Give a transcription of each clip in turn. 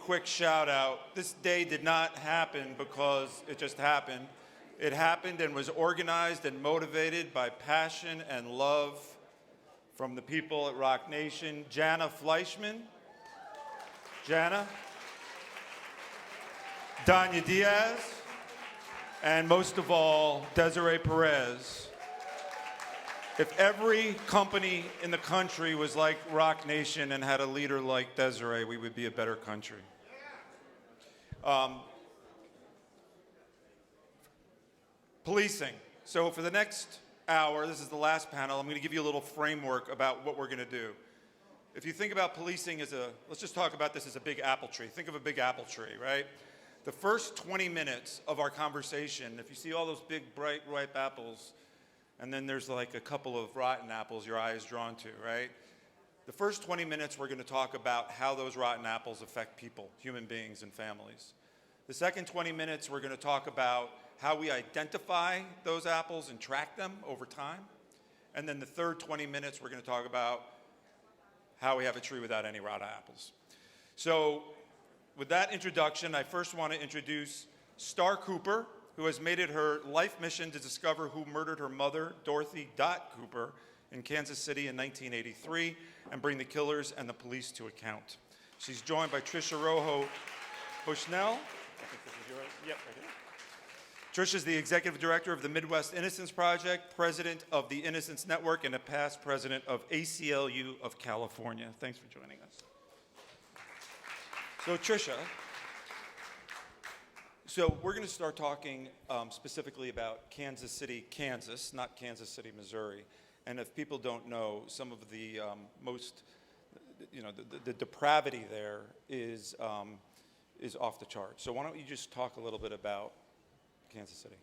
quick shout out. This day did not happen because it just happened. It happened and was organized and motivated by passion and love from the people at Rock Nation. Jana Fleischman, Jana, Danya Diaz, and most of all, Desiree Perez. If every company in the country was like Rock Nation and had a leader like Desiree, we would be a better country. Policing. So for the next hour, this is the last panel, I'm going to give you a little framework about what we're going to do. If you think about policing as let's just talk about this as a big apple tree. Think of a big apple tree, right? The first 20 minutes of our conversation, if you see all those big, bright, ripe apples, and then there's like a couple of rotten apples your eye is drawn to, right? The first 20 minutes, we're going to talk about how those rotten apples affect people, human beings and families. The second 20 minutes, we're going to talk about how we identify those apples and track them over time. And then the third 20 minutes, we're going to talk about how we have a tree without any rotten apples. So with that introduction, I first want to introduce Star Cooper, who has made it her life mission to discover who murdered her mother, Dorothy Dot Cooper, in Kansas City in 1983, and bring the killers and the police to account. She's joined by Tricia Rojo Bushnell. I think this is yours. Yep, right here. Tricia is the executive director of the Midwest Innocence Project, president of the Innocence Network, and a past president of ACLU of California. Thanks for joining us. So Tricia, we're going to start talking specifically about Kansas City, Kansas, not Kansas City, Missouri. And if people don't know, some of the the depravity there is off the charts. So why don't you just talk a little bit about Kansas City?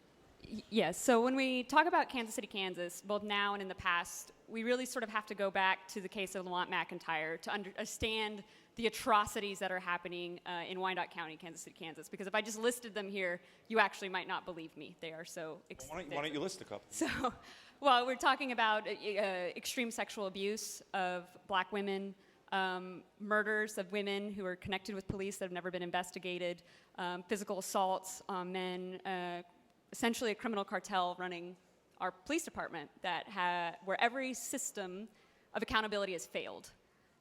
Yes, so when we talk about Kansas City, Kansas, both now and in the past, we really sort of have to go back to the case of Lamont McIntyre to understand the atrocities that are happening in Wyandotte County, Kansas City, Kansas. Because if I just listed them here, you actually might not believe me. They are so extensive. Why don't you list a couple? So, well, we're talking about extreme sexual abuse of black women, murders of women who are connected with police that have never been investigated, physical assaults on men, essentially a criminal cartel running our police department where every system of accountability has failed.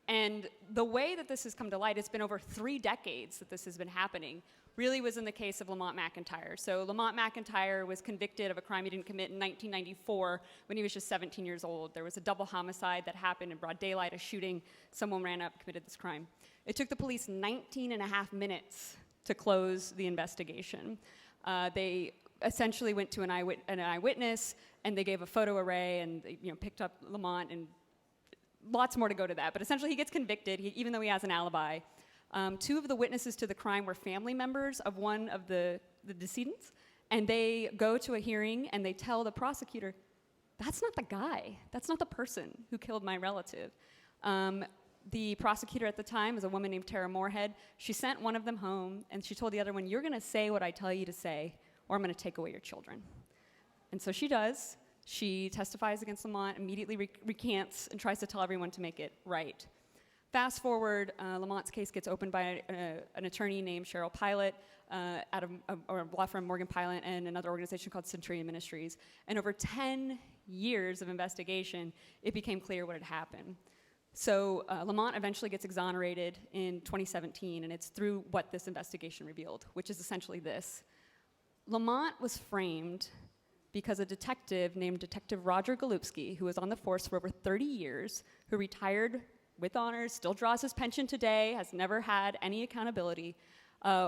And the way that this has come to light, it's been over 3 decades that this has been happening, really was in the case of Lamont McIntyre. So Lamont McIntyre was convicted of a crime he didn't commit in 1994 when he was just 17 years old. There was a double homicide that happened in broad daylight, a shooting. Someone ran up and committed this crime. It took the police 19 and a half minutes to close the investigation. They essentially went to an eyewitness, and they gave a photo array, and they, picked up Lamont, and lots more to go to that. But essentially, he gets convicted, even though he has an alibi. 2 of the witnesses to the crime were family members of one of the decedents, and they go to a hearing, and they tell the prosecutor, that's not the guy. That's not the person who killed my relative. The prosecutor at the time was a woman named Tara Moorhead. She sent one of them home, and she told the other one, you're going to say what I tell you to say, or I'm going to take away your children. And so she does. She testifies against Lamont, immediately recants, and tries to tell everyone to make it right. Fast forward, Lamont's case gets opened by an attorney named Cheryl Pilot out of a law firm, Morgan Pilot, and another organization called Centurion Ministries. And over 10 years of investigation, it became clear what had happened. So Lamont eventually gets exonerated in 2017, and it's through what this investigation revealed, which is essentially this. Lamont was framed because a detective named Detective Roger Golubsky, who was on the force for over 30 years, who retired with honors, still draws his pension today, has never had any accountability,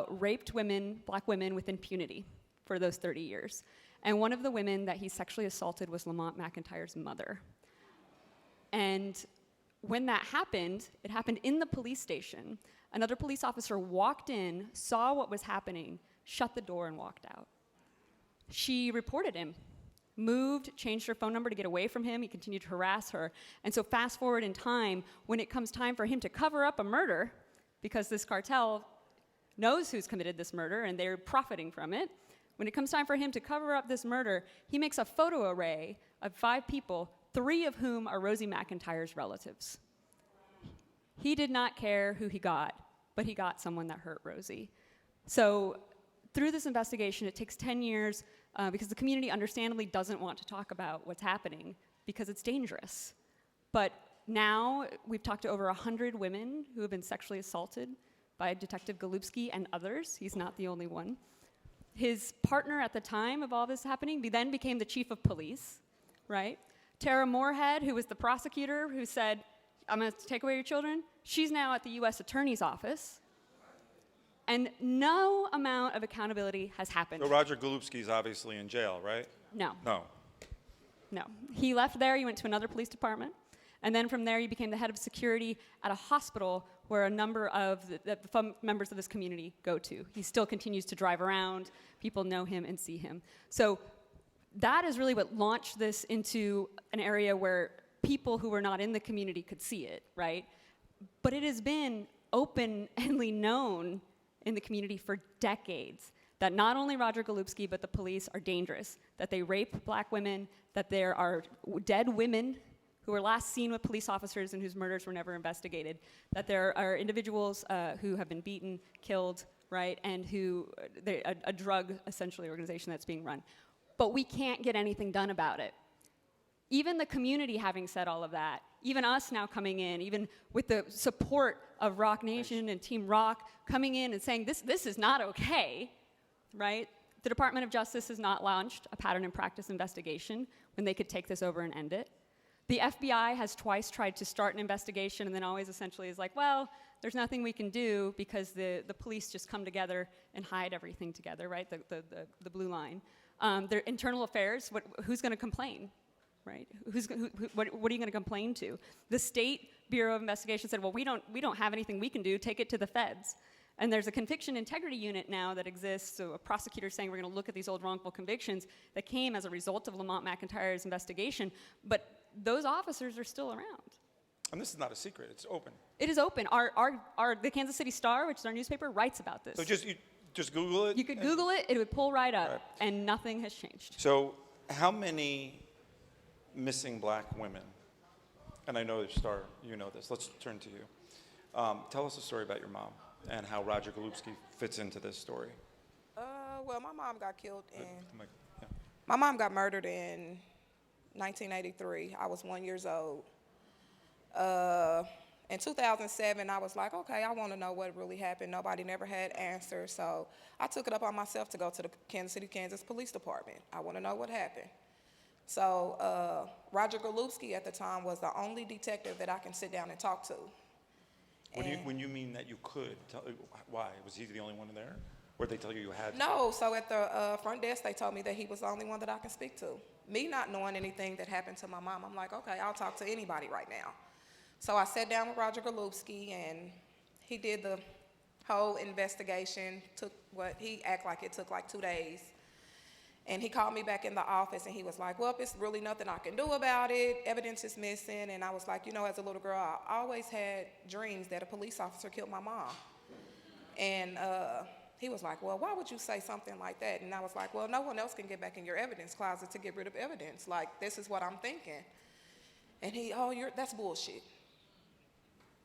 raped women, black women, with impunity for those 30 years. And one of the women that he sexually assaulted was Lamont McIntyre's mother. And when that happened, it happened in the police station. Another police officer walked in, saw what was happening, shut the door, and walked out. She reported him, moved, changed her phone number to get away from him. He continued to harass her. And so fast forward in time, when it comes time for him to cover up a murder, because this cartel knows who's committed this murder and they're profiting from it, when it comes time for him to cover up this murder, he makes a photo array of 5 people, 3 of whom are Rosie McIntyre's relatives. He did not care who he got. but he got someone that hurt Rosie. So through this investigation, it takes 10 years because the community understandably doesn't want to talk about what's happening because it's dangerous. But now we've talked to over 100 women who have been sexually assaulted by Detective Golubski and others. He's not the only one. His partner at the time of all this happening then became the chief of police, right? Tara Moorhead, who was the prosecutor who said, I'm going to take away your children, she's now at the U.S. Attorney's Office. And no amount of accountability has happened. So Roger Golubski's obviously in jail, right? No. No. No. He left there, he went to another police department, and then from there he became the head of security at a hospital where a number of the members of this community go to. He still continues to drive around, people know him and see him. So that is really what launched this into an area where people who were not in the community could see it, right? But it has been openly known in the community for decades that not only Roger Golubski but the police are dangerous, that they rape black women, that there are dead women who were last seen with police officers and whose murders were never investigated, that there are individuals who have been beaten, killed, right, and who, a drug, essentially, organization that's being run. But we can't get anything done about it. Even the community having said all of that, even us now coming in, even with the support of Rock Nation and Team Rock coming in and saying this is not okay, right? The Department of Justice has not launched a pattern and practice investigation when they could take this over and end it. The FBI has twice tried to start an investigation and then always essentially is like, well, there's nothing we can do because the police just come together and hide everything together, right? The blue line. Their internal affairs, who's going to complain? Right? What are you going to complain to? The State Bureau of Investigation said, well, we don't have anything we can do. Take it to the feds. And there's a conviction integrity unit now that exists, so a prosecutor saying we're going to look at these old wrongful convictions that came as a result of Lamont McIntyre's investigation, but those officers are still around. And this is not a secret, it's open. It is open. The Kansas City Star, which is our newspaper, writes about this. So you just Google it? You could Google it, it would pull right up, and nothing has changed. So how many missing black women, and I know Star, you know this, let's turn to you. Tell us a story about your mom and how Roger Golubski fits into this story. Well, my mom got killed my mom got murdered in 1983. I was 1 year old. In 2007, I was like, okay, I want to know what really happened. Nobody never had answers, so I took it up on myself to go to the Kansas City, Kansas Police Department. I want to know what happened. So Roger Golubski at the time was the only detective that I can sit down and talk to. When you mean that you could, why? Was he the only one in there? Or did they tell you had to? No, so at the front desk, they told me that he was the only one that I can speak to. Me not knowing anything that happened to my mom, I'm like, okay, I'll talk to anybody right now. So I sat down with Roger Golubski, and he did the whole investigation. He acted like it took like 2 days. And he called me back in the office, and he was like, well, it's really nothing I can do about it. Evidence is missing. And I was like, as a little girl, I always had dreams that a police officer killed my mom. And he was like, well, why would you say something like that? And I was like, well, no one else can get back in your evidence closet to get rid of evidence. Like, this is what I'm thinking. And that's bullshit.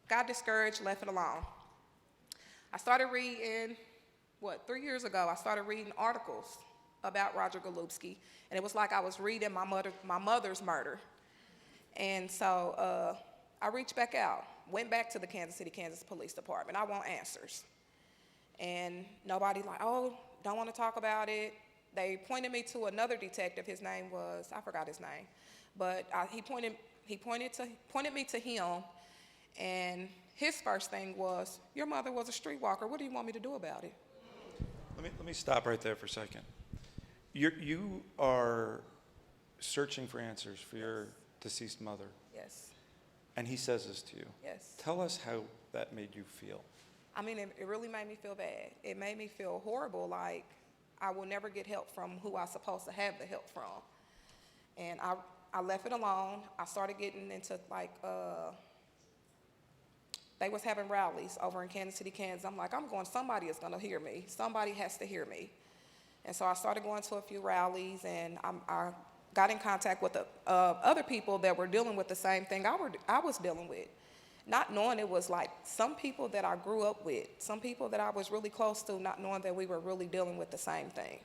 Got discouraged, left it alone. I started reading, 3 years ago, I started reading articles about Roger Golubski, and it was like I was reading my mother's murder. And so I reached back out, went back to the Kansas City, Kansas Police Department. I want answers. And nobody don't want to talk about it. They pointed me to another detective. His name was, I forgot his name, but he pointed me to him, and his first thing was, your mother was a streetwalker. What do you want me to do about it? Let me stop right there for a second. You are searching for answers for your deceased mother. Yes. And he says this to you. Yes. Tell us how that made you feel. I mean, it really made me feel bad. It made me feel horrible, like I will never get help from who I'm supposed to have the help from. And I left it alone. I started getting into they was having rallies over in Kansas City, Kansas. I'm like, somebody is gonna hear me. Somebody has to hear me. And so I started going to a few rallies, and I got in contact with other people that were dealing with the same thing I was dealing with. not knowing it was like some people that I grew up with, some people that I was really close to, not knowing that we were really dealing with the same thing.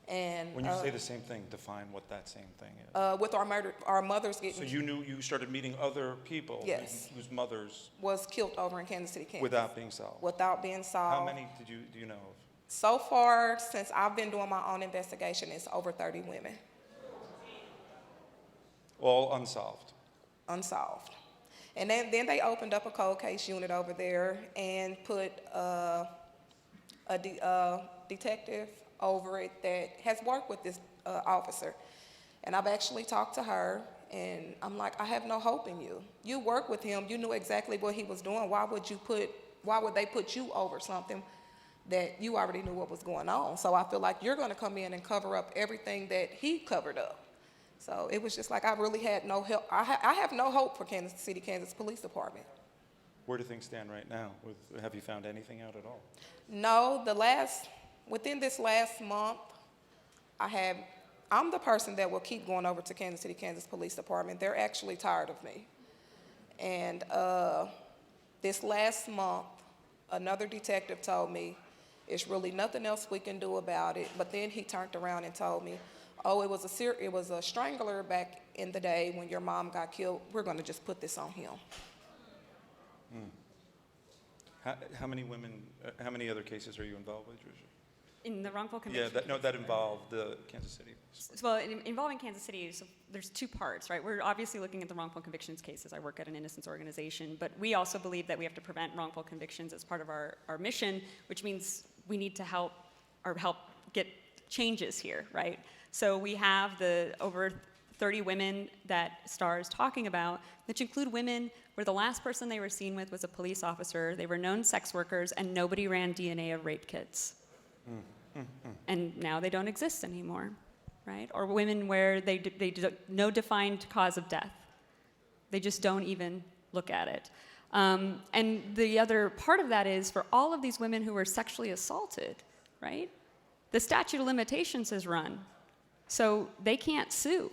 And When you say the same thing, define what that same thing is. with our mothers getting So you started meeting other people Yes. whose mothers was killed over in Kansas City, Kansas. without being solved. Without being solved. How many do you know of? So far, since I've been doing my own investigation, it's over 30 women All unsolved. unsolved. And then they opened up a cold case unit over there and put a detective over it that has worked with this officer. And I've actually talked to her, and I'm like, I have no hope in you. You work with him. You knew exactly what he was doing. Why would they put you over something that you already knew what was going on? So I feel like you're going to come in and cover up everything that he covered up. So it was just like I really had no help. I have no hope for Kansas City, Kansas Police Department. Where do things stand right now? Have you found anything out at all? No, within this last month, I'm the person that will keep going over to Kansas City, Kansas Police Department. They're actually tired of me. And this last month, another detective told me, it's really nothing else we can do about it. But then he turned around and told me, oh, it was a strangler back in the day when your mom got killed. We're going to just put this on him. How many other cases are you involved with, Tricia? In the wrongful conviction? Yeah, that involved the Kansas City. Well, involving Kansas City, so there's two parts, right? We're obviously looking at the wrongful convictions cases. I work at an Innocence organization, but we also believe that we have to prevent wrongful convictions as part of our mission, which means we need to help get changes here, right? So we have the over 30 women that Starr is talking about, which include women where the last person they were seen with was a police officer, they were known sex workers, and nobody ran DNA of rape kits. And now they don't exist anymore, right? Or women where they no defined cause of death. They just don't even look at it. And the other part of that is for all of these women who were sexually assaulted, right? The statute of limitations has run. So they can't sue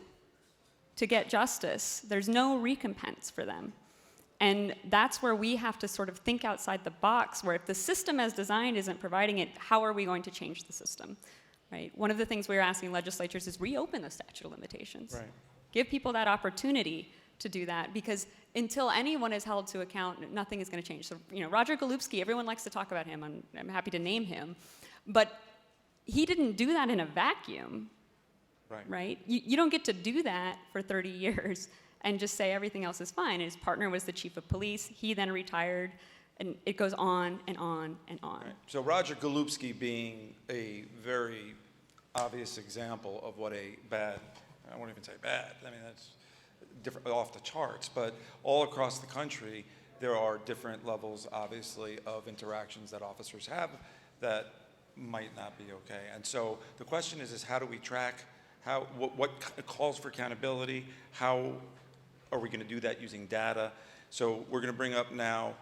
to get justice. There's no recompense for them. And that's where we have to sort of think outside the box, where if the system as designed isn't providing it, how are we going to change the system, right? One of the things we're asking legislatures is reopen the statute of limitations. Right. Give people that opportunity to do that, because until anyone is held to account, nothing is going to change. So, Roger Golubski, everyone likes to talk about him. I'm happy to name him. But he didn't do that in a vacuum, right? You don't get to do that for 30 years and just say everything else is fine. His partner was the chief of police. He then retired, and it goes on and on and on. Right. So Roger Golubski being a very obvious example of what a bad, I won't even say bad, I mean, that's different, off the charts, but all across the country, there are different levels, obviously, of interactions that officers have that might not be okay. And so the question is how do we track, what calls for accountability, how are we going to do that using data? So we're going to bring up now,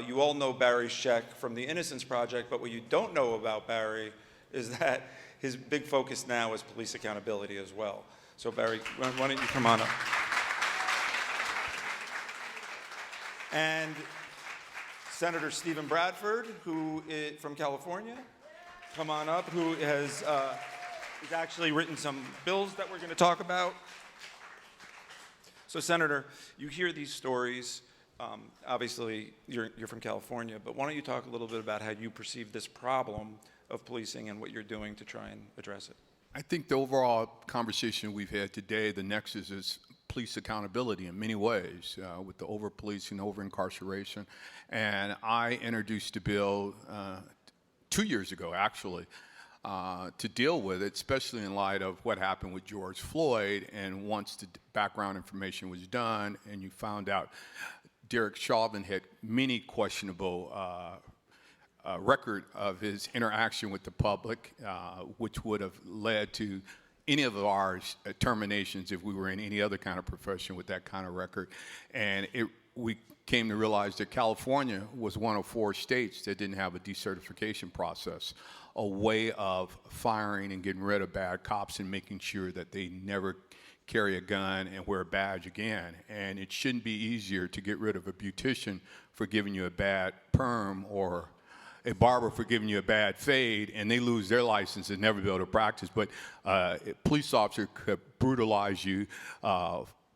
you all know Barry Scheck from the Innocence Project, but what you don't know about Barry is that his big focus now is police accountability as well. So Barry, why don't you come on up? And Senator Stephen Bradford, who is from California, come on up, who has actually written some bills that we're going to talk about. So, Senator, you hear these stories. Obviously, you're from California, but why don't you talk a little bit about how you perceive this problem of policing and what you're doing to try and address it? I think the overall conversation we've had today, the nexus is police accountability in many ways, with the over-policing, over-incarceration. And I introduced a bill 2 years ago, actually, to deal with it, especially in light of what happened with George Floyd. And once the background information was done and you found out Derek Chauvin had many questionable record of his interaction with the public, which would have led to any of our terminations if we were in any other kind of profession with that kind of record. And we came to realize that California was one of 4 states that didn't have a decertification process, a way of firing and getting rid of bad cops and making sure that they never carry a gun and wear a badge again. And it shouldn't be easier to get rid of a beautician for giving you a bad perm or a barber for giving you a bad fade, and they lose their license and never be able to practice. But a police officer could brutalize you,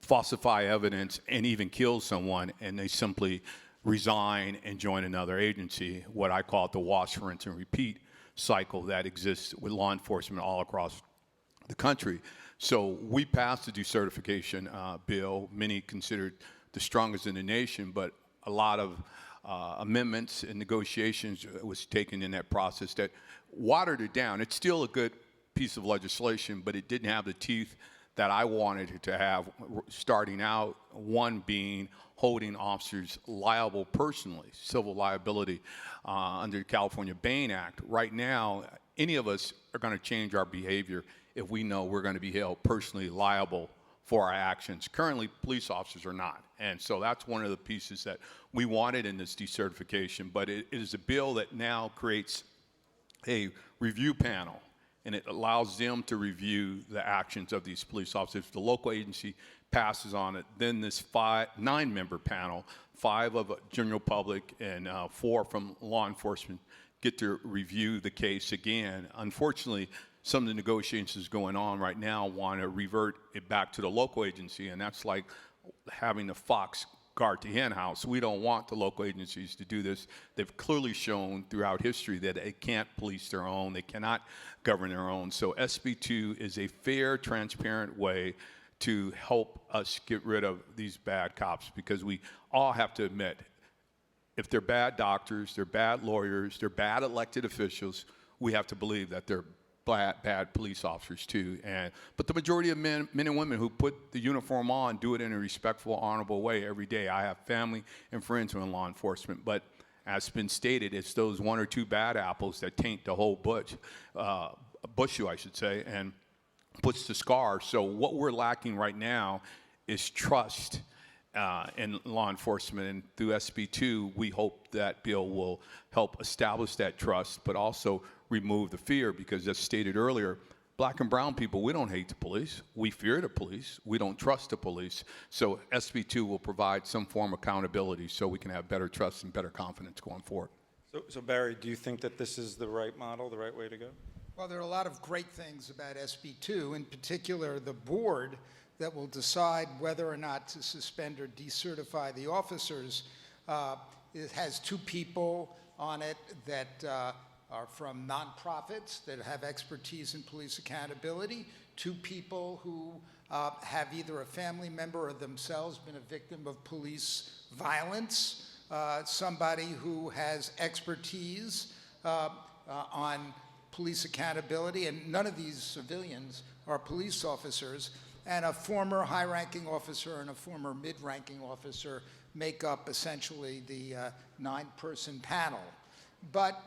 falsify evidence, and even kill someone, and they simply resign and join another agency, what I call the wash, rinse, and repeat cycle that exists with law enforcement all across the country. So we passed the decertification bill, many considered the strongest in the nation, but a lot of amendments and negotiations was taken in that process that watered it down. It's still a good piece of legislation, but it didn't have the teeth that I wanted it to have starting out, one being holding officers liable personally, civil liability under the California Bain Act. Right now, any of us are going to change our behavior if we know we're going to be held personally liable for our actions. Currently, police officers are not. And so that's one of the pieces that we wanted in this decertification. But it is a bill that now creates a review panel, and it allows them to review the actions of these police officers. If the local agency passes on it, then this 9-member panel, 5 of general public and 4 from law enforcement, get to review the case again. Unfortunately, some of the negotiations going on right now want to revert it back to the local agency, and that's like having the fox guard the hen house. We don't want the local agencies to do this. They've clearly shown throughout history that they can't police their own, they cannot govern their own. So SB 2 is a fair, transparent way to help us get rid of these bad cops, because we all have to admit, if they're bad doctors, they're bad lawyers, they're bad elected officials, we have to believe that they're bad police officers too. But the majority of men and women who put the uniform on do it in a respectful, honorable way every day. I have family and friends who are in law enforcement, but as been stated, it's those 1 or 2 bad apples that taint the whole bushel, I should say, and puts the scar. So what we're lacking right now is trust in law enforcement, and through SB 2, we hope that bill will help establish that trust, but also remove the fear, because as stated earlier, black and brown people, we don't hate the police. We fear the police. We don't trust the police. So SB 2 will provide some form of accountability so we can have better trust and better confidence going forward. So Barry, do you think that this is the right model, the right way to go? Well, there are a lot of great things about SB 2, in particular the board that will decide whether or not to suspend or decertify the officers. It has 2 people on it that are from nonprofits that have expertise in police accountability, 2 people who have either a family member or themselves been a victim of police violence, somebody who has expertise on police accountability, and none of these civilians are police officers, and a former high-ranking officer and a former mid-ranking officer make up essentially the 9-person panel. But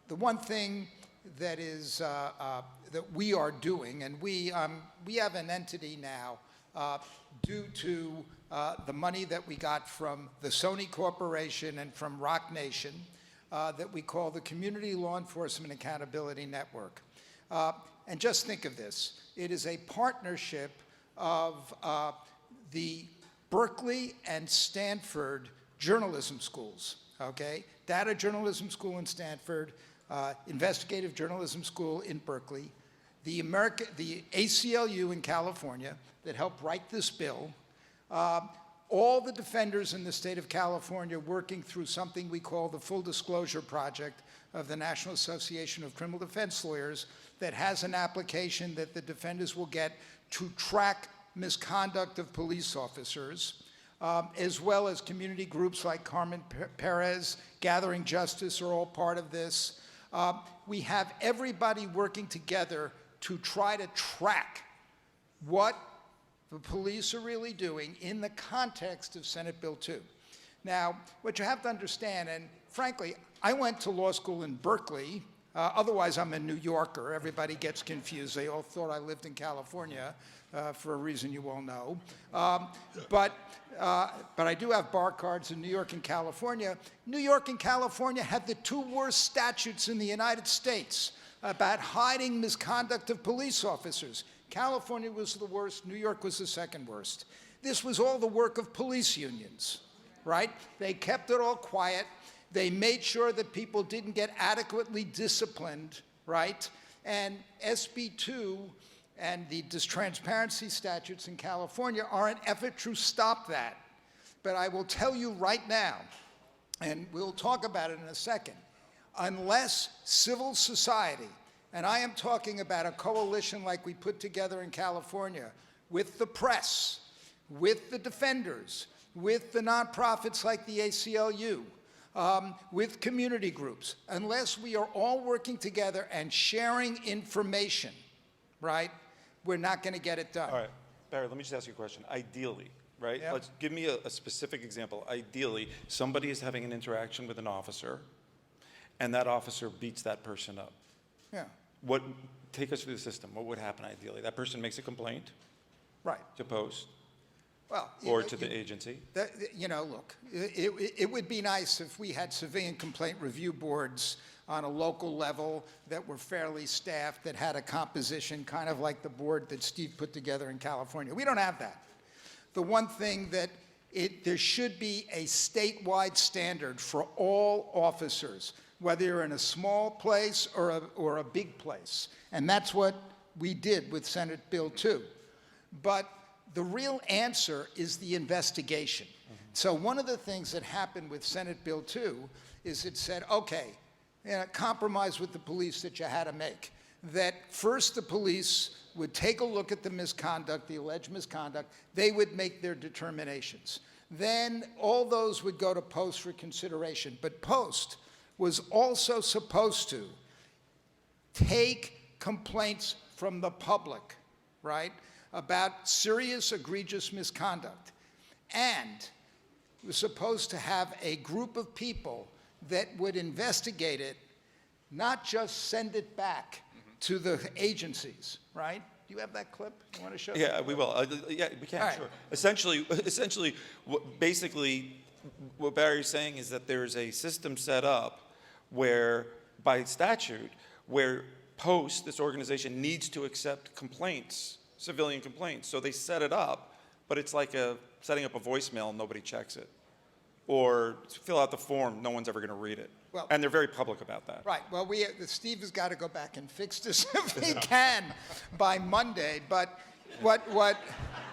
the one thing that is that we are doing, and we have an entity now due to the money that we got from the Sony Corporation and from Rock Nation that we call the Community Law Enforcement Accountability Network. And just think of this. It is a partnership of the Berkeley and Stanford journalism schools, okay? Data Journalism School in Stanford, Investigative Journalism School in Berkeley, the ACLU in California that helped write this bill, all the defenders in the state of California working through something we call the Full Disclosure Project of the National Association of Criminal Defense Lawyers that has an application that the defenders will get to track misconduct of police officers, as well as community groups like Carmen Perez, Gathering Justice are all part of this. We have everybody working together to try to track what the police are really doing in the context of Senate Bill 2. Now, what you have to understand, and frankly, I went to law school in Berkeley. Otherwise, I'm a New Yorker. Everybody gets confused. They all thought I lived in California for a reason you all know. But I do have bar cards in New York and California. New York and California had the 2 worst statutes in the United States about hiding misconduct of police officers. California was the worst. New York was the second worst. This was all the work of police unions, right? They kept it all quiet. They made sure that people didn't get adequately disciplined, right? And SB 2 and the transparency statutes in California are an effort to stop that. But I will tell you right now, and we'll talk about it in a second, unless civil society, and I am talking about a coalition like we put together in California with the press, with the defenders, with the nonprofits like the ACLU, with community groups, unless we are all working together and sharing information, right, we're not going to get it done. All right, Barry, let me just ask you a question. Ideally, right? Yep. Let's give me a specific example. Ideally, somebody is having an interaction with an officer, and that officer beats that person up. Yeah, Take us through the system. What would happen ideally? That person makes a complaint right. to post Well, or to the agency. Look, it would be nice if we had civilian complaint review boards on a local level that were fairly staffed, that had a composition kind of like the board that Steve put together in California. We don't have that. The one thing that there should be a statewide standard for all officers, whether you're in a small place or a big place. And that's what we did with Senate Bill 2. But the real answer is the investigation. So one of the things that happened with Senate Bill 2 is it said, okay, compromise with the police that you had to make. That first the police would take a look at the misconduct, the alleged misconduct, they would make their determinations. Then all those would go to post for consideration. But post was also supposed to take complaints from the public, right, about serious, egregious misconduct. And it was supposed to have a group of people that would investigate it, not just send it back to the agencies, right? Do you have that clip? You want to show? Yeah, we will. Yeah, we can, All right. sure. Essentially, basically, what Barry's saying is that there's a system set up where, by statute, where Post, this organization, needs to accept complaints, civilian complaints. So they set it up, but it's like setting up a voicemail and nobody checks it. Or fill out the form, no one's ever going to read it. Well, and they're very public about that. Right. Well, Steve has got to go back and fix this if he can by Monday. But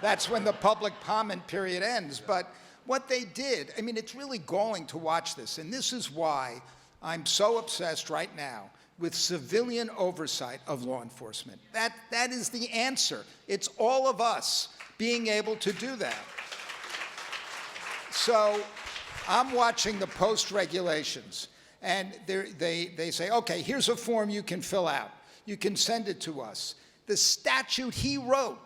that's when the public comment period ends. But what they did, I mean, it's really galling to watch this. And this is why I'm so obsessed right now with civilian oversight of law enforcement. That is the answer. It's all of us being able to do that. So I'm watching the post regulations, and they say, okay, here's a form you can fill out. You can send it to us. The statute he wrote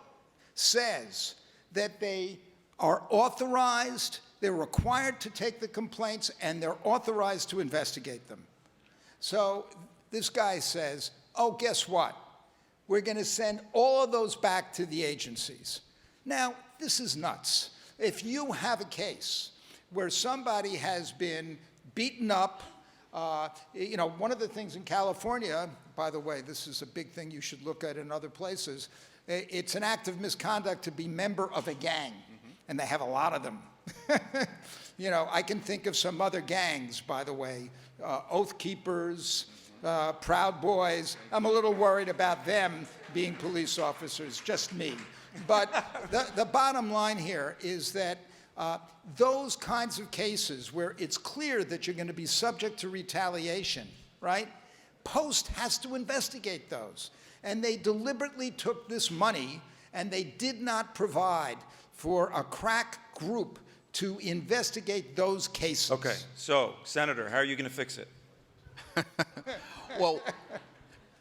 says that they are authorized, they're required to take the complaints, and they're authorized to investigate them. So this guy says, oh, guess what? We're going to send all of those back to the agencies. Now, this is nuts. If you have a case where somebody has been beaten up, one of the things in California, by the way, this is a big thing you should look at in other places, it's an act of misconduct to be member of a gang, and they have a lot of them. I can think of some other gangs, by the way, Oath Keepers, Proud Boys. I'm a little worried about them being police officers, just me. But the bottom line here is that those kinds of cases where it's clear that you're going to be subject to retaliation, right? Post has to investigate those. And they deliberately took this money and they did not provide for a crack group to investigate those cases. Okay, so, Senator, how are you going to fix it? Well,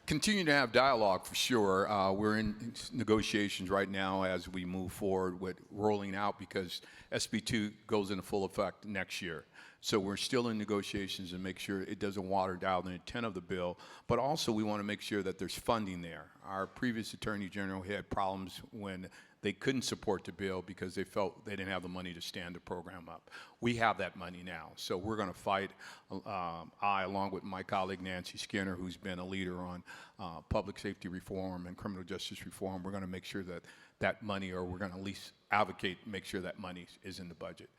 continue to have dialogue for sure. We're in negotiations right now as we move forward with rolling out, because SB 2 goes into full effect next year. So we're still in negotiations and make sure it doesn't water down the intent of the bill, but also we want to make sure that there's funding there. Our previous Attorney General had problems when they couldn't support the bill because they felt they didn't have the money to stand the program up. We have that money now, so we're going to fight. I, along with my colleague Nancy Skinner, who's been a leader on public safety reform and criminal justice reform, we're going to make sure that that money, or we're going to at least advocate, make sure that money is in the budget.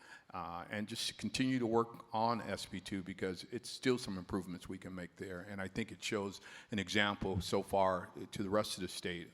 And just continue to work on SB2 because it's still some improvements we can make there. And I think it shows an example so far to the rest of the state,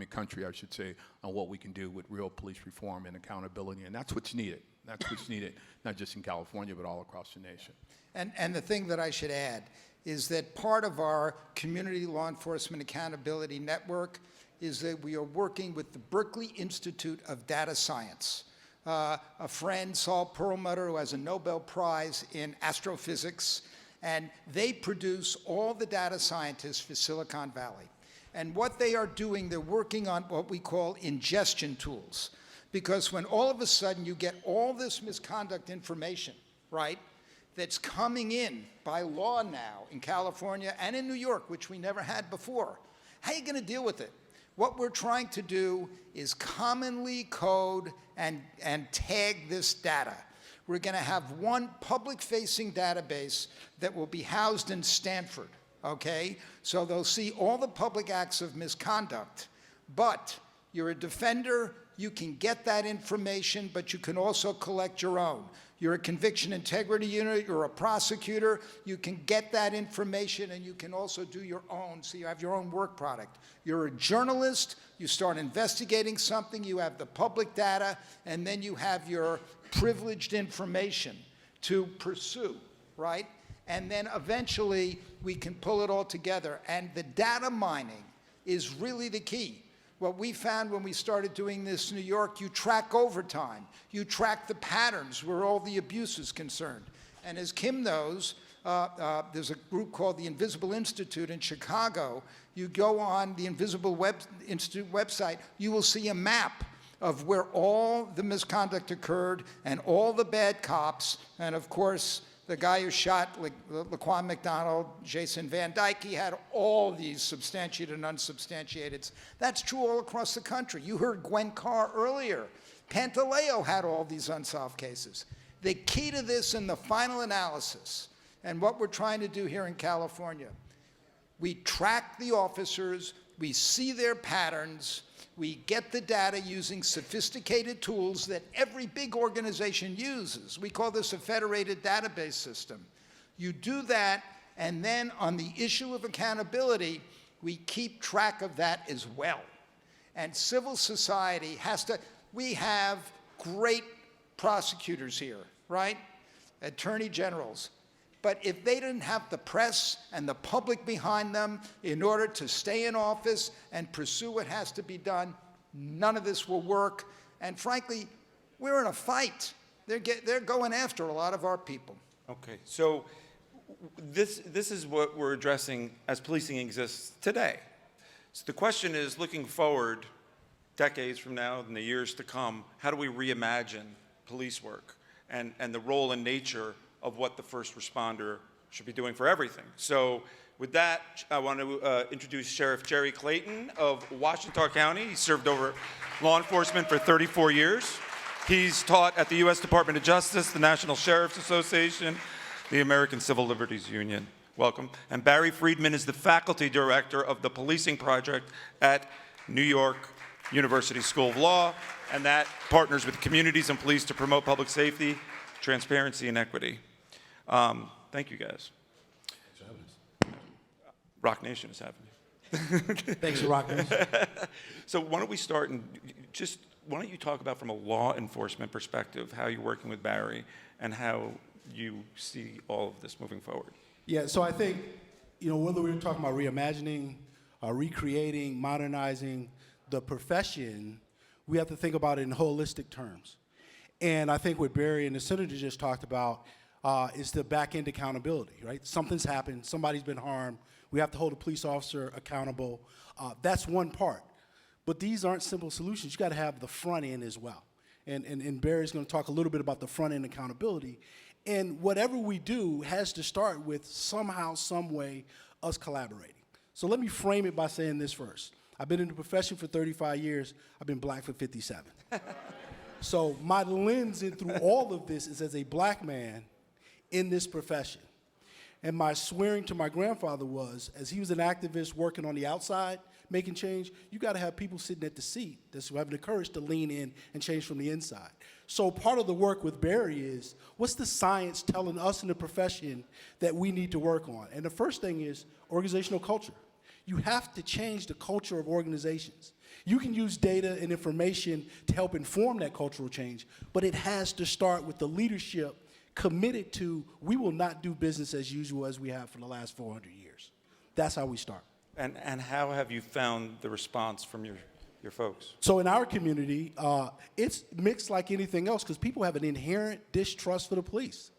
country, I should say, on what we can do with real police reform and accountability. And that's what's needed. That's what's needed, not just in California, but all across the nation. And the thing that I should add is that part of our Community Law Enforcement Accountability Network is that we are working with the Berkeley Institute of Data Science. A friend, Saul Perlmutter, who has a Nobel Prize in astrophysics, and they produce all the data scientists for Silicon Valley. And what they are doing, they're working on what we call ingestion tools. Because when all of a sudden you get all this misconduct information, right, that's coming in by law now in California and in New York, which we never had before, how are you going to deal with it? What we're trying to do is commonly code and tag this data. We're going to have one public-facing database that will be housed in Stanford, okay? So they'll see all the public acts of misconduct, but you're a defender, you can get that information, but you can also collect your own. You're a conviction integrity unit, you're a prosecutor, you can get that information and you can also do your own, so you have your own work product. You're a journalist, you start investigating something, you have the public data, and then you have your privileged information to pursue, right? And then eventually we can pull it all together. And the data mining is really the key. What we found when we started doing this in New York, you track overtime. You track the patterns where all the abuse is concerned. And as Kim knows, there's a group called the Invisible Institute in Chicago. You go on the Invisible Institute website, you will see a map of where all the misconduct occurred and all the bad cops, and of course, the guy who shot Laquan McDonald, Jason Van Dyke, he had all these substantiated and unsubstantiated. That's true all across the country. You heard Gwen Carr earlier. Pantaleo had all these unsolved cases. The key to this in the final analysis, and what we're trying to do here in California, we track the officers, we see their patterns, we get the data using sophisticated tools that every big organization uses. We call this a federated database system. You do that, and then on the issue of accountability, we keep track of that as well. And civil society has to, we have great prosecutors here, right? Attorney generals. But if they didn't have the press and the public behind them in order to stay in office and pursue what has to be done, none of this will work. And frankly, we're in a fight. They're going after a lot of our people. Okay, so this is what we're addressing as policing exists today. So the question is, looking forward, decades from now and the years to come, how do we reimagine police work and the role and nature of what the first responder should be doing for everything? So with that, I want to introduce Sheriff Jerry Clayton of Washtenaw County. He served over law enforcement for 34 years. He's taught at the U.S. Department of Justice, the National Sheriff's Association, the American Civil Liberties Union. Welcome. And Barry Friedman is the faculty director of the Policing Project at New York University School of Law, and that partners with communities and police to promote public safety, transparency, and equity. Thank you, guys. Rock Nation is happening. Thanks for Rock Nation. So why don't we start and just, why don't you talk about from a law enforcement perspective how you're working with Barry and how you see all of this moving forward? Yeah, so I think, whether we're talking about reimagining, recreating, modernizing the profession, we have to think about it in holistic terms. And I think what Barry and the senator just talked about is the back-end accountability, right? Something's happened, somebody's been harmed, we have to hold a police officer accountable. That's one part. But these aren't simple solutions. You got to have the front end as well. And Barry's going to talk a little bit about the front end accountability. And whatever we do has to start with somehow, some way, us collaborating. So let me frame it by saying this first. I've been in the profession for 35 years. I've been black for 57. So my lens in through all of this is as a black man in this profession. And my swearing to my grandfather was, as he was an activist working on the outside, making change, you got to have people sitting at the seat that's having the courage to lean in and change from the inside. So part of the work with Barry is, what's the science telling us in the profession that we need to work on? And the first thing is organizational culture. You have to change the culture of organizations. You can use data and information to help inform that cultural change, but it has to start with the leadership committed to, we will not do business as usual as we have for the last 400 years. That's how we start. And how have you found the response from your folks? So in our community, it's mixed like anything else because people have an inherent distrust for the police.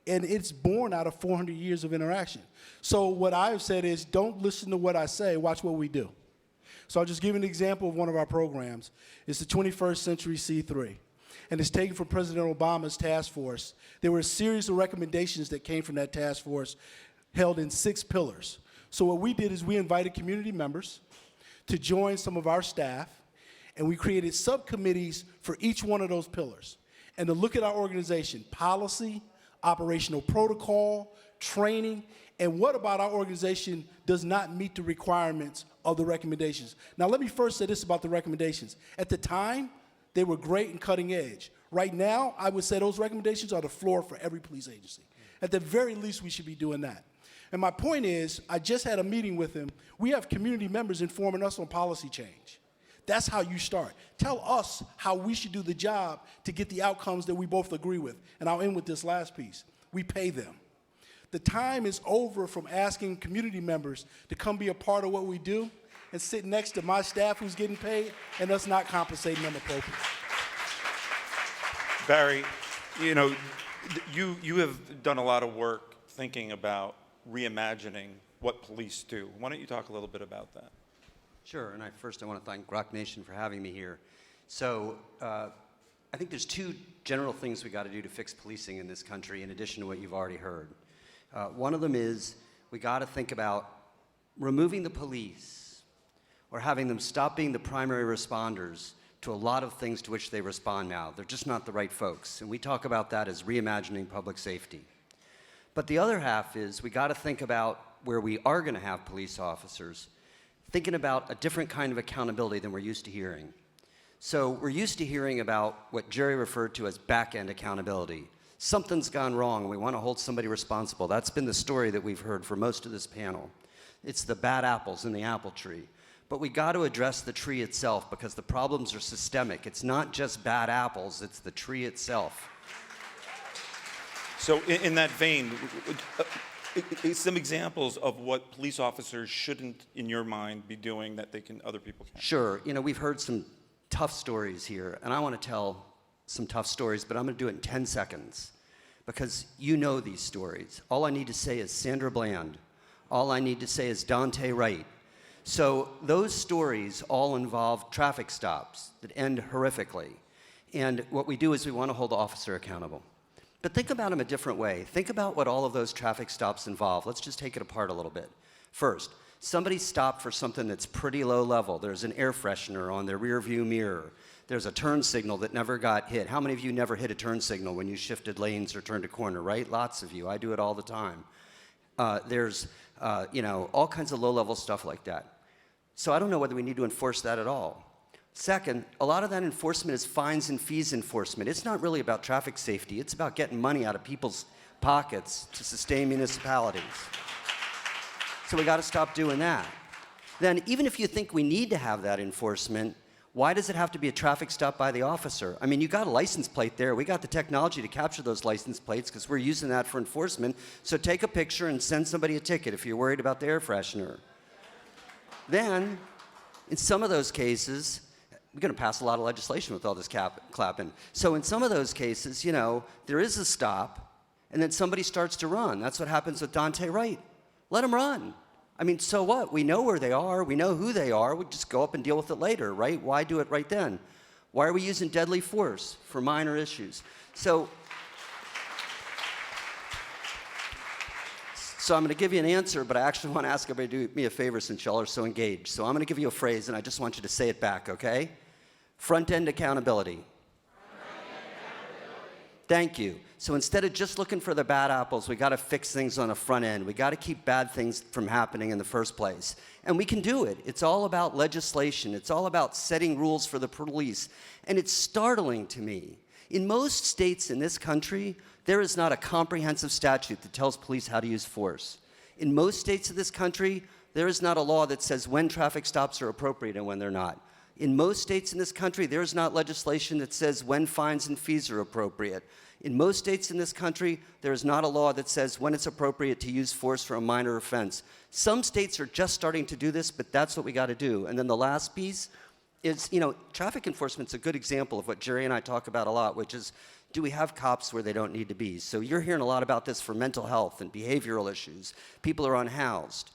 And it's born out of 400 years of interaction. So what I've said is, don't listen to what I say, watch what we do. So I'll just give an example of one of our programs. It's the 21st Century C3. And it's taken from President Obama's task force. There were a series of recommendations that came from that task force held in 6 pillars. So what we did is we invited community members to join some of our staff, and we created subcommittees for each one of those pillars. And to look at our organization, policy, operational protocol, training, and what about our organization does not meet the requirements of the recommendations. Now let me first say this about the recommendations. At the time, they were great and cutting edge. Right now, I would say those recommendations are the floor for every police agency. At the very least, we should be doing that. And my point is, I just had a meeting with him. We have community members informing us on policy change. That's how you start. Tell us how we should do the job to get the outcomes that we both agree with. And I'll end with this last piece. We pay them. The time is over from asking community members to come be a part of what we do and sit next to my staff who's getting paid and us not compensating them appropriately. Barry, you know, you have done a lot of work thinking about reimagining what police do. Why don't you talk a little bit about that? Sure, and first I want to thank Rock Nation for having me here. So I think there's 2 general things we got to do to fix policing in this country in addition to what you've already heard. One of them is we got to think about removing the police or having them stop being the primary responders to a lot of things to which they respond now. They're just not the right folks, and we talk about that as reimagining public safety. But the other half is we got to think about where we are going to have police officers, thinking about a different kind of accountability than we're used to hearing. So we're used to hearing about what Jerry referred to as back-end accountability. Something's gone wrong and we want to hold somebody responsible. That's been the story that we've heard for most of this panel. It's the bad apples in the apple tree. But we got to address the tree itself because the problems are systemic. It's not just bad apples, it's the tree itself. So in that vein, some examples of what police officers shouldn't, in your mind, be doing that other people can. Sure. You know, we've heard some tough stories here, and I want to tell some tough stories, but I'm going to do it in 10 seconds because you know these stories. All I need to say is Sandra Bland. All I need to say is Dante Wright. So those stories all involve traffic stops that end horrifically. And what we do is we want to hold the officer accountable. But think about them a different way. Think about what all of those traffic stops involve. Let's just take it apart a little bit. First, somebody stopped for something that's pretty low level. There's an air freshener on their rear view mirror. There's a turn signal that never got hit. How many of you never hit a turn signal when you shifted lanes or turned a corner, right? Lots of you. I do it all the time. There's all kinds of low-level stuff like that. So I don't know whether we need to enforce that at all. Second, a lot of that enforcement is fines and fees enforcement. It's not really about traffic safety. It's about getting money out of people's pockets to sustain municipalities. So we got to stop doing that. Then, even if you think we need to have that enforcement, why does it have to be a traffic stop by the officer? I mean, you got a license plate there. We got the technology to capture those license plates because we're using that for enforcement. So take a picture and send somebody a ticket if you're worried about the air freshener. Then, in some of those cases, we're going to pass a lot of legislation with all this clapping. So in some of those cases, there is a stop, and then somebody starts to run. That's what happens with Dante Wright. Let him run. I mean, so what? We know where they are. We know who they are. We just go up and deal with it later, right? Why do it right then? Why are we using deadly force for minor issues? So So I'm going to give you an answer, but I actually want to ask everybody to do me a favor since y'all are so engaged. So I'm going to give you a phrase, and I just want you to say it back, okay? Front-end accountability. Thank you. So instead of just looking for the bad apples, we got to fix things on the front end. We got to keep bad things from happening in the first place. And we can do it. It's all about legislation. It's all about setting rules for the police. And it's startling to me. In most states in this country, there is not a comprehensive statute that tells police how to use force. In most states of this country, there is not a law that says when traffic stops are appropriate and when they're not. In most states in this country, there is not legislation that says when fines and fees are appropriate. In most states in this country, there is not a law that says when it's appropriate to use force for a minor offense. Some states are just starting to do this, but that's what we got to do. And then the last piece is, traffic enforcement's a good example of what Jerry and I talk about a lot, which is, do we have cops where they don't need to be? So you're hearing a lot about this for mental health and behavioral issues. People are unhoused.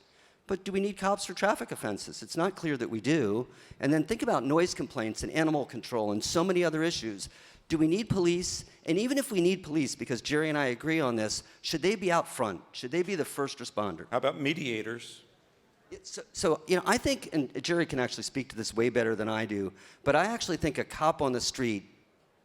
But do we need cops for traffic offenses? It's not clear that we do. And then think about noise complaints and animal control and so many other issues. Do we need police? And even if we need police, because Jerry and I agree on this, should they be out front? Should they be the first responder? How about mediators? So I think, and Jerry can actually speak to this way better than I do, but I actually think a cop on the street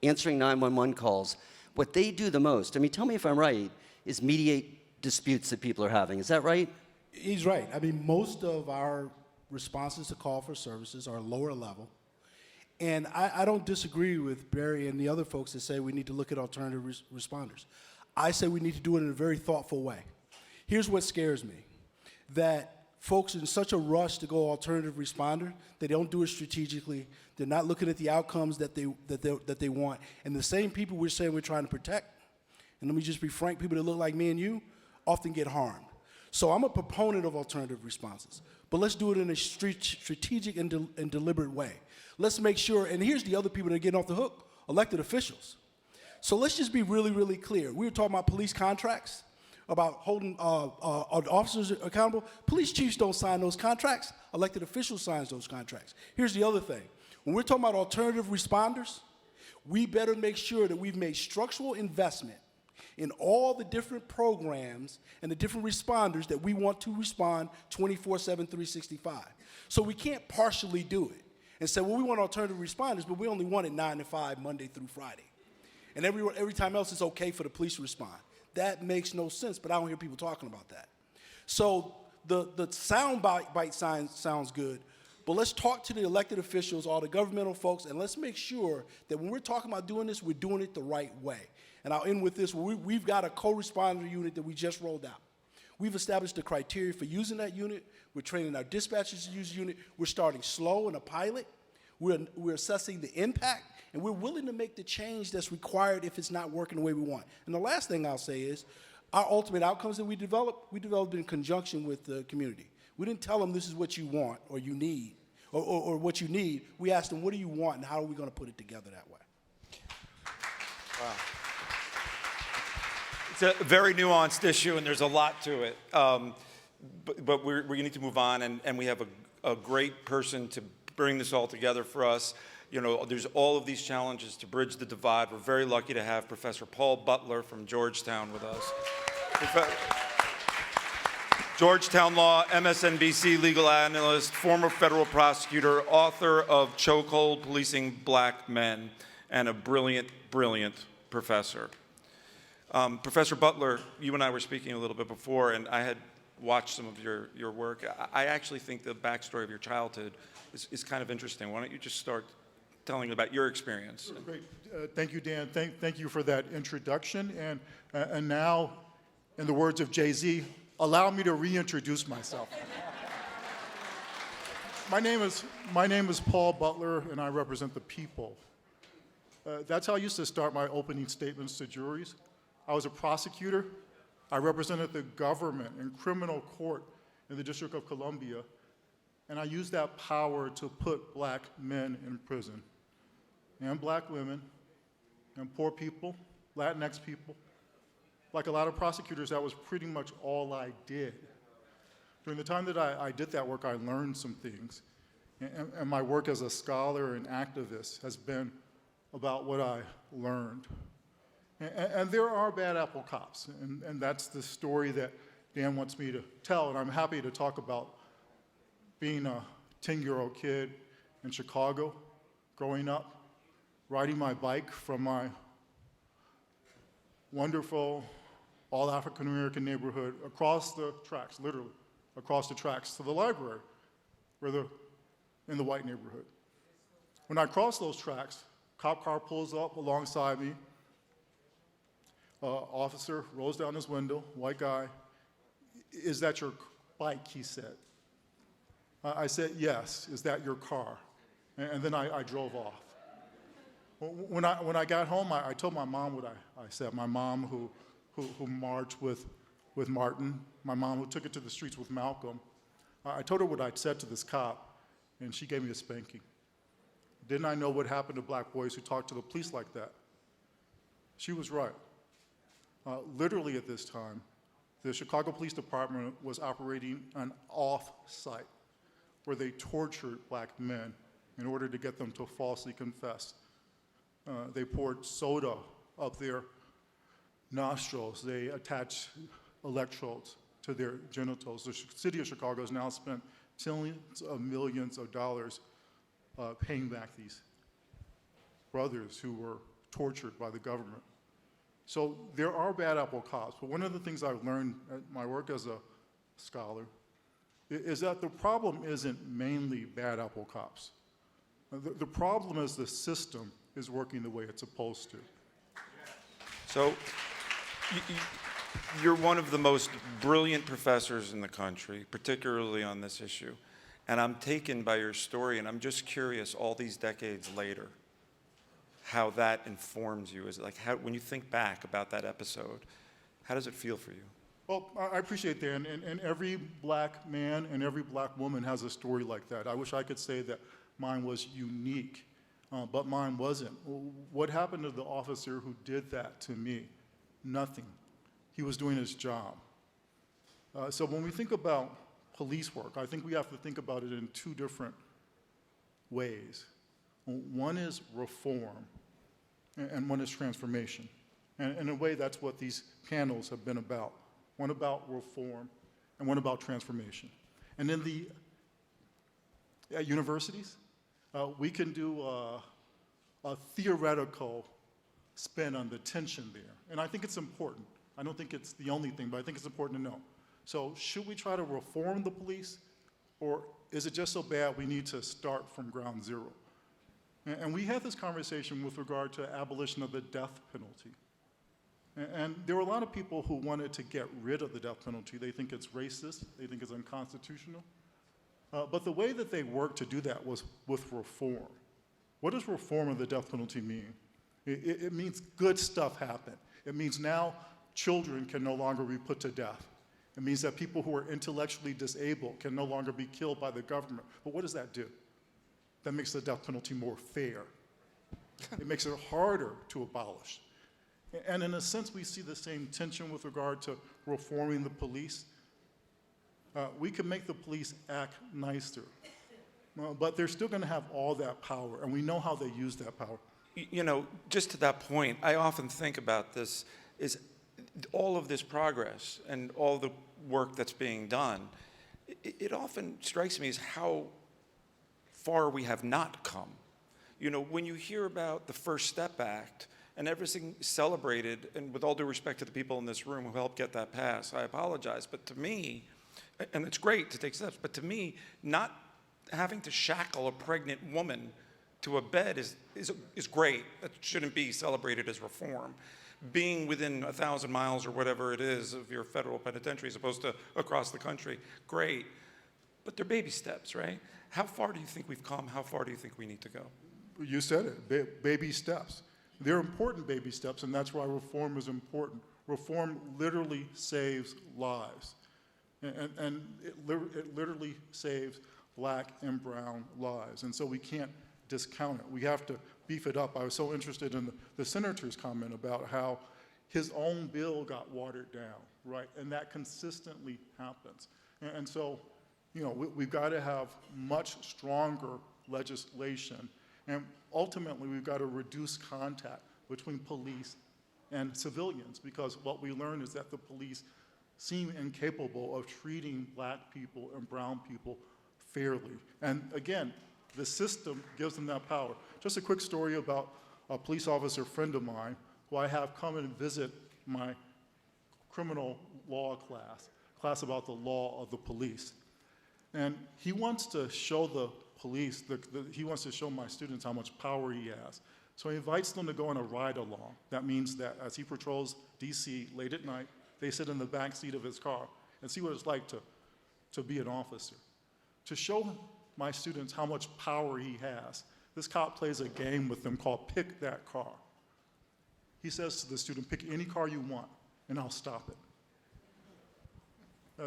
answering 911 calls, what they do the most, tell me if I'm right, is mediate disputes that people are having. Is that right? He's right. Most of our responses to call for services are lower level. And I don't disagree with Barry and the other folks that say we need to look at alternative responders. I say we need to do it in a very thoughtful way. Here's what scares me, that folks in such a rush to go alternative responder, they don't do it strategically. They're not looking at the outcomes that they want. And the same people we're saying we're trying to protect, and let me just be frank, people that look like me and you often get harmed. So I'm a proponent of alternative responses, but let's do it in a strategic and deliberate way. Let's make sure, and here's the other people that are getting off the hook, elected officials. So let's just be really, really clear. We were talking about police contracts, about holding officers accountable. Police chiefs don't sign those contracts. Elected officials sign those contracts. Here's the other thing. When we're talking about alternative responders, we better make sure that we've made structural investment in all the different programs and the different responders that we want to respond 24/7, 365. So we can't partially do it and say, well, we want alternative responders, but we only want it 9 to 5, Monday through Friday. And every time else it's okay for the police to respond. That makes no sense, but I don't hear people talking about that. So the sound bite sounds good, but let's talk to the elected officials, all the governmental folks, and let's make sure that when we're talking about doing this, we're doing it the right way. And I'll end with this. We've got a co-responder unit that we just rolled out. We've established the criteria for using that unit. We're training our dispatchers to use the unit. We're starting slow in a pilot. We're assessing the impact, and we're willing to make the change that's required if it's not working the way we want. And the last thing I'll say is our ultimate outcomes that we developed in conjunction with the community. We didn't tell them this is what you want or you need or what you need. We asked them, what do you want, and how are we going to put it together that way? Wow. It's a very nuanced issue, and there's a lot to it. But we need to move on, and we have a great person to bring this all together for us. There's all of these challenges to bridge the divide. We're very lucky to have Professor Paul Butler from Georgetown with us. Georgetown Law, MSNBC legal analyst, former federal prosecutor, author of Chokehold Policing Black Men, and a brilliant, brilliant professor. Professor Butler, you and I were speaking a little bit before, and I had watched some of your work. I actually think the backstory of your childhood is kind of interesting. Why don't you just start telling about your experience? Great. Thank you, Dan. Thank you for that introduction. And now, in the words of Jay-Z, allow me to reintroduce myself. My name is Paul Butler, and I represent the people. That's how I used to start my opening statements to juries. I was a prosecutor. I represented the government in criminal court in the District of Columbia, and I used that power to put black men in prison, and black women, and poor people, Latinx people. Like a lot of prosecutors, that was pretty much all I did. During the time that I did that work, I learned some things, and my work as a scholar and activist has been about what I learned. And there are bad apple cops, and that's the story that Dan wants me to tell, and I'm happy to talk about being a 10-year-old kid in Chicago, growing up, riding my bike from my wonderful all African-American neighborhood across the tracks, literally, across the tracks to the library, in the white neighborhood. When I cross those tracks, cop car pulls up alongside me. Officer rolls down his window, white guy. "Is that your bike?" he said. I said, "Yes." "Is that your car?" And then I drove off. When I got home, I told my mom what I said. My mom who marched with Martin, my mom who took it to the streets with Malcolm. I told her what I'd said to this cop, and she gave me a spanking. Didn't I know what happened to black boys who talked to the police like that? She was right. Literally at this time, the Chicago Police Department was operating an off-site where they tortured black men in order to get them to falsely confess. They poured soda up their nostrils. They attached electrodes to their genitals. The city of Chicago has now spent tens of millions of dollars paying back these brothers who were tortured by the government. So there are bad apple cops, but one of the things I've learned at my work as a scholar is that the problem isn't mainly bad apple cops. The problem is the system is working the way it's supposed to. So you're one of the most brilliant professors in the country, particularly on this issue. And I'm taken by your story, and I'm just curious, all these decades later, how that informs you. Is it like, when you think back about that episode, how does it feel for you? Well, I appreciate that, and every black man and every black woman has a story like that. I wish I could say that mine was unique, but mine wasn't. What happened to the officer who did that to me? Nothing. He was doing his job. So when we think about police work, I think we have to think about it in two different ways. One is reform, and one is transformation. And in a way, that's what these panels have been about. One about reform, and one about transformation. And in at universities, we can do a theoretical spin on the tension there. And I think it's important. I don't think it's the only thing, but I think it's important to know. So should we try to reform the police, or is it just so bad we need to start from ground zero? And we had this conversation with regard to abolition of the death penalty. And there were a lot of people who wanted to get rid of the death penalty. They think it's racist, they think it's unconstitutional. But the way that they worked to do that was with reform. What does reform of the death penalty mean? It means good stuff happen. It means now children can no longer be put to death. It means that people who are intellectually disabled can no longer be killed by the government. But what does that do? That makes the death penalty more fair. It makes it harder to abolish. And in a sense, we see the same tension with regard to reforming the police. We can make the police act nicer, but they're still going to have all that power, and we know how they use that power. You know, just to that point, I often think about this, is all of this progress and all the work that's being done, it often strikes me as how far we have not come. You know, when you hear about the First Step Act and everything celebrated, and with all due respect to the people in this room who helped get that passed, I apologize, but to me, and it's great to take steps, but to me, not having to shackle a pregnant woman to a bed is great. That shouldn't be celebrated as reform. Being within 1,000 miles or whatever it is of your federal penitentiary as opposed to across the country, great. But they're baby steps, right? How far do you think we've come? How far do you think we need to go? You said it, baby steps. They're important baby steps, and that's why reform is important. Reform literally saves lives. And it literally saves black and brown lives. And so we can't discount it. We have to beef it up. I was so interested in the senator's comment about how his own bill got watered down, right? And that consistently happens. And so, you know, we've got to have much stronger legislation. And ultimately, we've got to reduce contact between police and civilians, because what we learn is that the police seem incapable of treating black people and brown people fairly. And again, the system gives them that power. Just a quick story about a police officer friend of mine who I have come and visit my criminal law class about the law of the police. And he wants to show the police, he wants to show my students how much power he has. So he invites them to go on a ride-along. That means that as he patrols DC late at night, they sit in the back seat of his car and see what it's like to be an officer. To show my students how much power he has, this cop plays a game with them called Pick That Car. He says to the student, pick any car you want, and I'll stop it.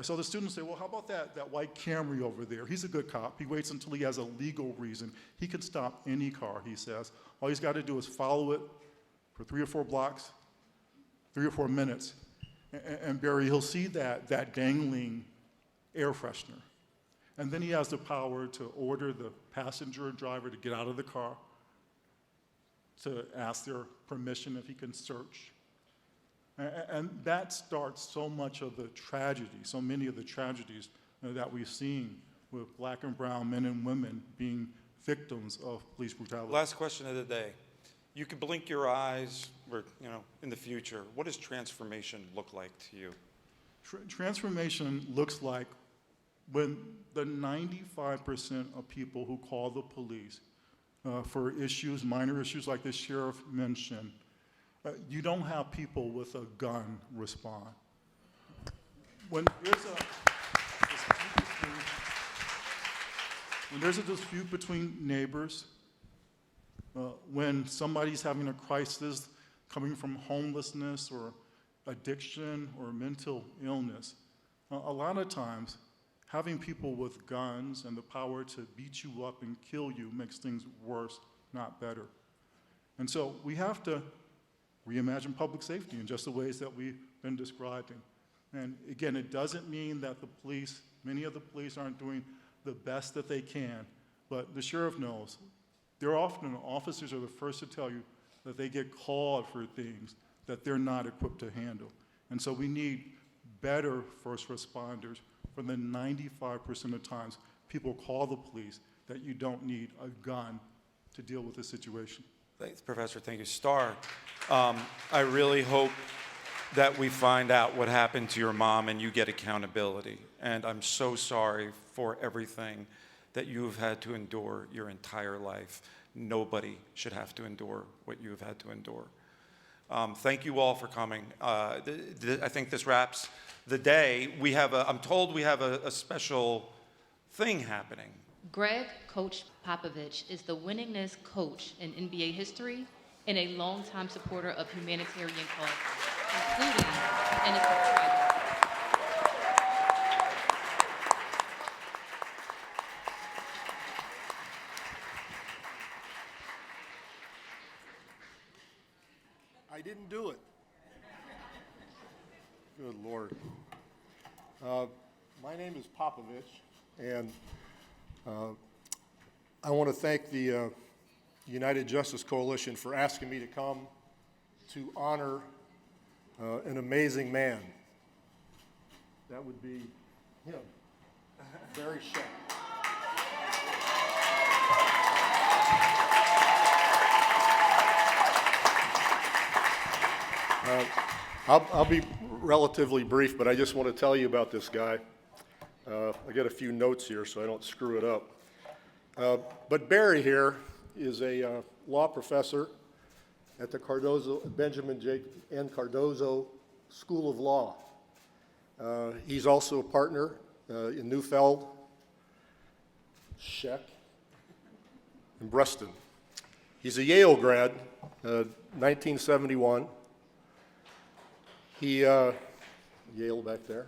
So the students say, well, how about that white Camry over there? He's a good cop. He waits until he has a legal reason. He can stop any car, he says. All he's got to do is follow it for 3 or 4 blocks, 3 or 4 minutes. And Barry, he'll see that dangling air freshener. And then he has the power to order the passenger and driver to get out of the car, to ask their permission if he can search. And that starts so much of the tragedy, so many of the tragedies that we've seen with black and brown men and women being victims of police brutality. Last question of the day. You could blink your eyes, or, in the future. What does transformation look like to you? Transformation looks like when the 95% of people who call the police for issues, minor issues like the sheriff mentioned, you don't have people with a gun respond. When there's a dispute between neighbors, when somebody's having a crisis coming from homelessness or addiction or mental illness, a lot of times having people with guns and the power to beat you up and kill you makes things worse, not better. And so we have to reimagine public safety in just the ways that we've been describing. And again, it doesn't mean that many of the police aren't doing the best that they can, but the sheriff knows. Officers are the first to tell you that they get called for things that they're not equipped to handle. And so we need better first responders. For the 95% of times people call the police that you don't need a gun to deal with the situation. Thanks, Professor. Thank you. Star, I really hope that we find out what happened to your mom and you get accountability. And I'm so sorry for everything that you've had to endure your entire life. Nobody should have to endure what you have had to endure. Thank you all for coming. I think this wraps the day. I'm told we have a special thing happening. Greg Coach Popovich is the winningest coach in NBA history and a longtime supporter of humanitarian causes, including Innocence. I didn't do it. Good Lord. My name is Popovich, and I want to thank the United Justice Coalition for asking me to come to honor an amazing man. That would be him, Barry Scheck. I'll be relatively brief, but I just want to tell you about this guy. I got a few notes here so I don't screw it up. But Barry here is a law professor at the Benjamin J. N. Cardozo School of Law. He's also a partner in Neufeld, Scheck, and Breston. He's a Yale grad, 1971. He, Yale back there.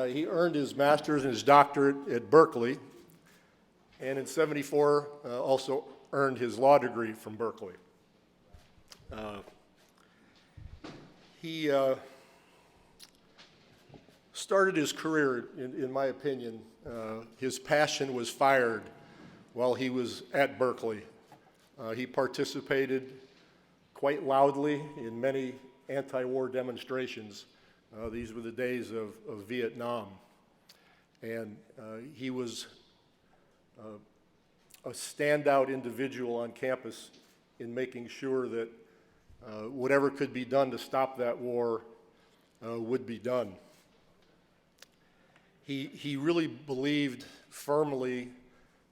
He earned his master's and his doctorate at Berkeley, and in '74 also earned his law degree from Berkeley. He started his career, in my opinion, his passion was fired while he was at Berkeley. He participated quite loudly in many anti-war demonstrations These were the days of Vietnam. And he was a standout individual on campus in making sure that whatever could be done to stop that war would be done. He really believed firmly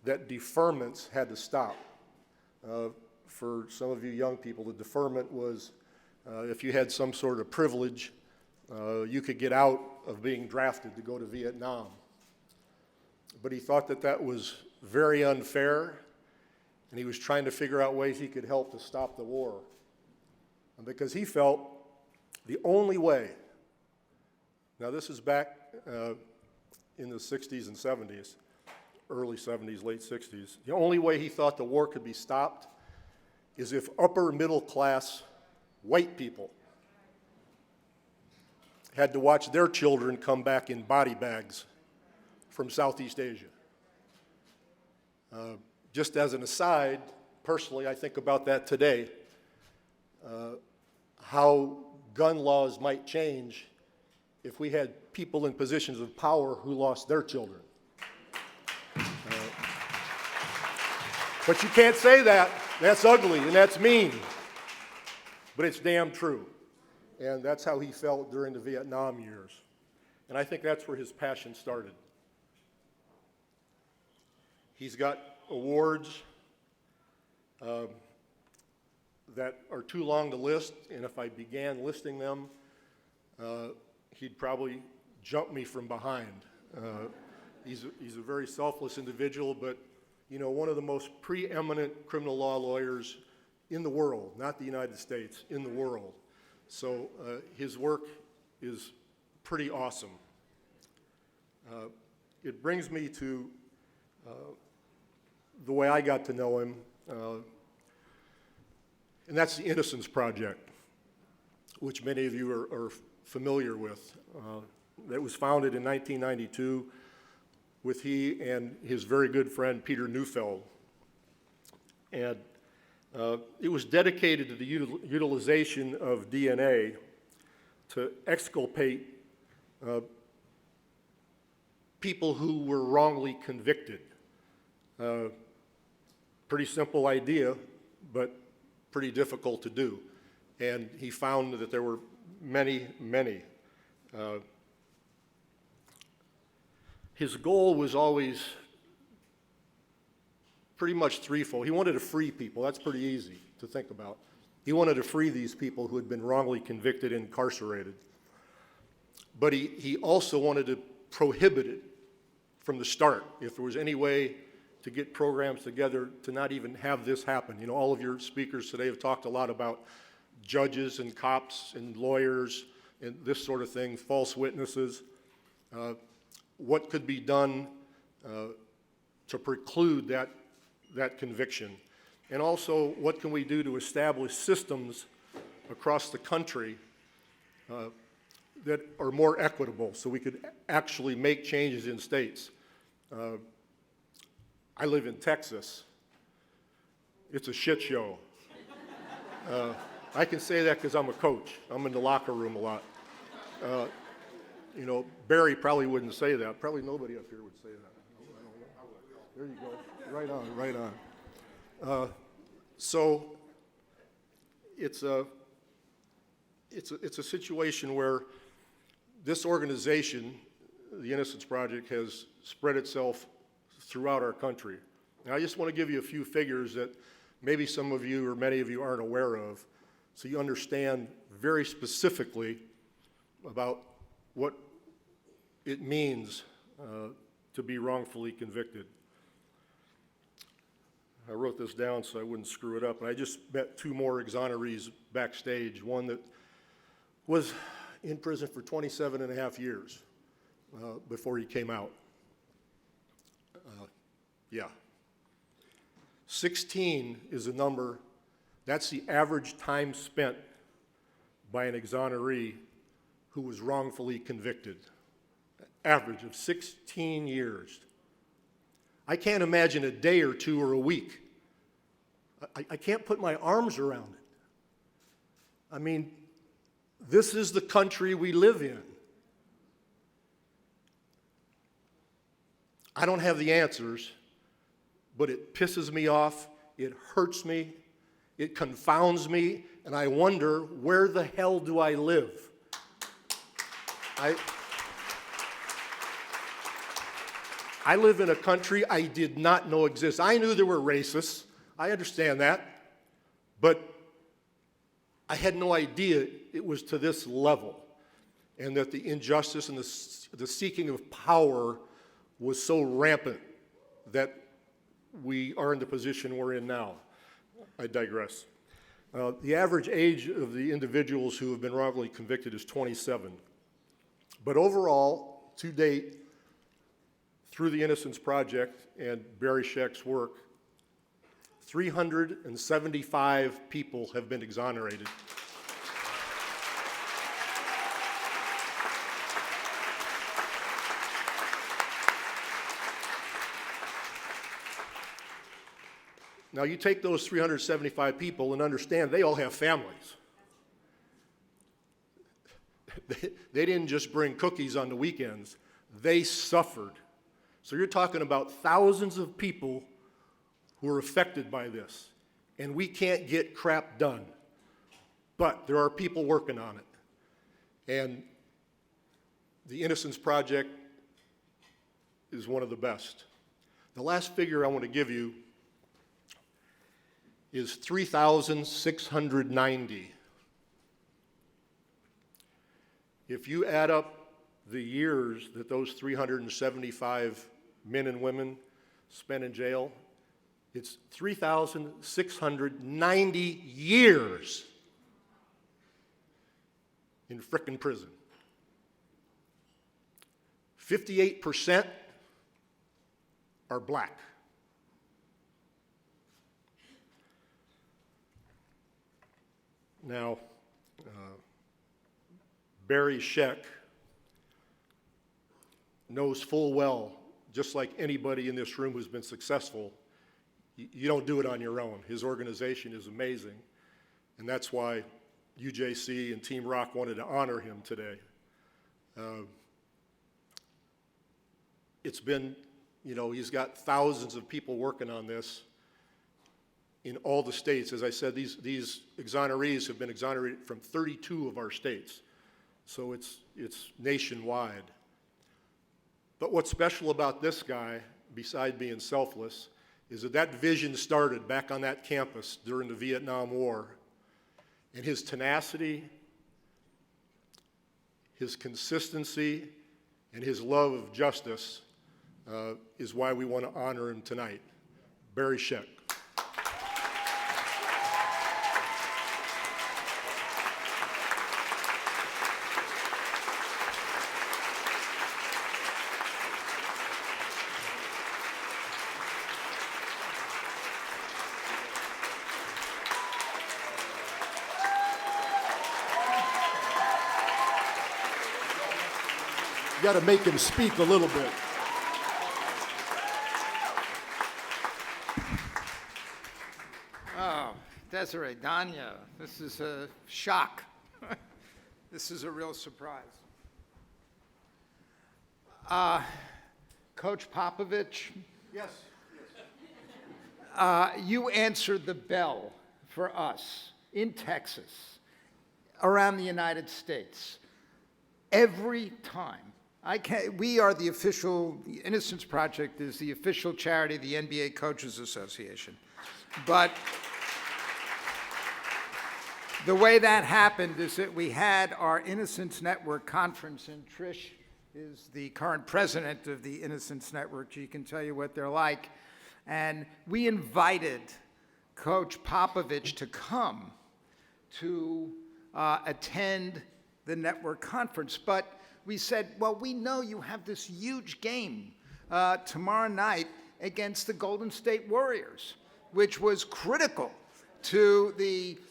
that deferments had to stop. For some of you young people, the deferment was if you had some sort of privilege, you could get out of being drafted to go to Vietnam. But he thought that that was very unfair, and he was trying to figure out ways he could help to stop the war. And because he felt the only way, now this is back in the 60s and 70s, early 70s, late 60s, the only way he thought the war could be stopped is if upper middle class white people had to watch their children come back in body bags from Southeast Asia. Just as an aside, personally, I think about that today, how gun laws might change if we had people in positions of power who lost their children. But you can't say that. That's ugly and that's mean. But it's damn true. And that's how he felt during the Vietnam years. And I think that's where his passion started. He's got awards that are too long to list, and if I began listing them, he'd probably jump me from behind. He's a very selfless individual, but you know, one of the most preeminent criminal law lawyers in the world, not the United States, in the world. So his work is pretty awesome. It brings me to the way I got to know him, and that's the Innocence Project, which many of you are familiar with. That was founded in 1992 with he and his very good friend Peter Neufeld. And it was dedicated to the utilization of DNA to exculpate people who were wrongly convicted. Pretty simple idea, but pretty difficult to do. And he found that there were many. His goal was always pretty much threefold. He wanted to free people. That's pretty easy to think about. He wanted to free these people who had been wrongly convicted and incarcerated. But he also wanted to prohibit it from the start. If there was any way to get programs together to not even have this happen. You know, all of your speakers today have talked a lot about judges and cops and lawyers and this sort of thing, false witnesses. What could be done to preclude that conviction? And also, what can we do to establish systems across the country that are more equitable so we could actually make changes in states? I live in Texas. It's a shit show. I can say that because I'm a coach. I'm in the locker room a lot. You know, Barry probably wouldn't say that. Probably nobody up here would say that. There you go. Right on. So it's a situation where this organization, the Innocence Project, has spread itself throughout our country. And I just want to give you a few figures that maybe some of you or many of you aren't aware of, so you understand very specifically about what it means to be wrongfully convicted. I wrote this down so I wouldn't screw it up, and I just met two more exonerees backstage, one that was in prison for 27 and a half years before he came out. 16 is a number, that's the average time spent by an exoneree who was wrongfully convicted. Average of 16 years. I can't imagine a day or two or a week. I can't put my arms around it. I mean, this is the country we live in. I don't have the answers, but it pisses me off, it hurts me, it confounds me, and I wonder, where the hell do I live? I live in a country I did not know exists. I knew there were racists. I understand that. But I had no idea it was to this level, and that the injustice and the seeking of power was so rampant that we are in the position we're in now. I digress. The average age of the individuals who have been wrongfully convicted is 27. But overall, to date, through the Innocence Project and Barry Scheck's work, 375 people have been exonerated. Now you take those 375 people and understand they all have families. They didn't just bring cookies on the weekends, they suffered. So you're talking about thousands of people who are affected by this, and we can't get crap done. But there are people working on it. And the Innocence Project is one of the best. The last figure I want to give you is 3,690. If you add up the years that those 375 men and women spent in jail, it's 3,690 years in frickin' prison. 58% are black. Now, Barry Scheck knows full well, just like anybody in this room who's been successful, you don't do it on your own. His organization is amazing, and that's why UJC and Team Rock wanted to honor him today. It's been, he's got thousands of people working on this in all the states. As I said, these exonerees have been exonerated from 32 of our states, so it's nationwide. But what's special about this guy, beside being selfless, is that vision started back on that campus during the Vietnam War. And his tenacity, his consistency, and his love of justice is why we want to honor him tonight. Barry Scheck. You got to make him speak a little bit. Oh, Desiree, Danya, this is a shock. This is a real surprise. Coach Popovich? Yes. You answered the bell for us in Texas, around the United States, every time. We are the official, the Innocence Project is the official charity of the NBA Coaches Association. But the way that happened is that we had our Innocence Network conference, and Trish is the current president of the Innocence Network. She can tell you what they're like. And we invited Coach Popovich to come to attend the network conference. But we said, well, we know you have this huge game tomorrow night against the Golden State Warriors, which was critical to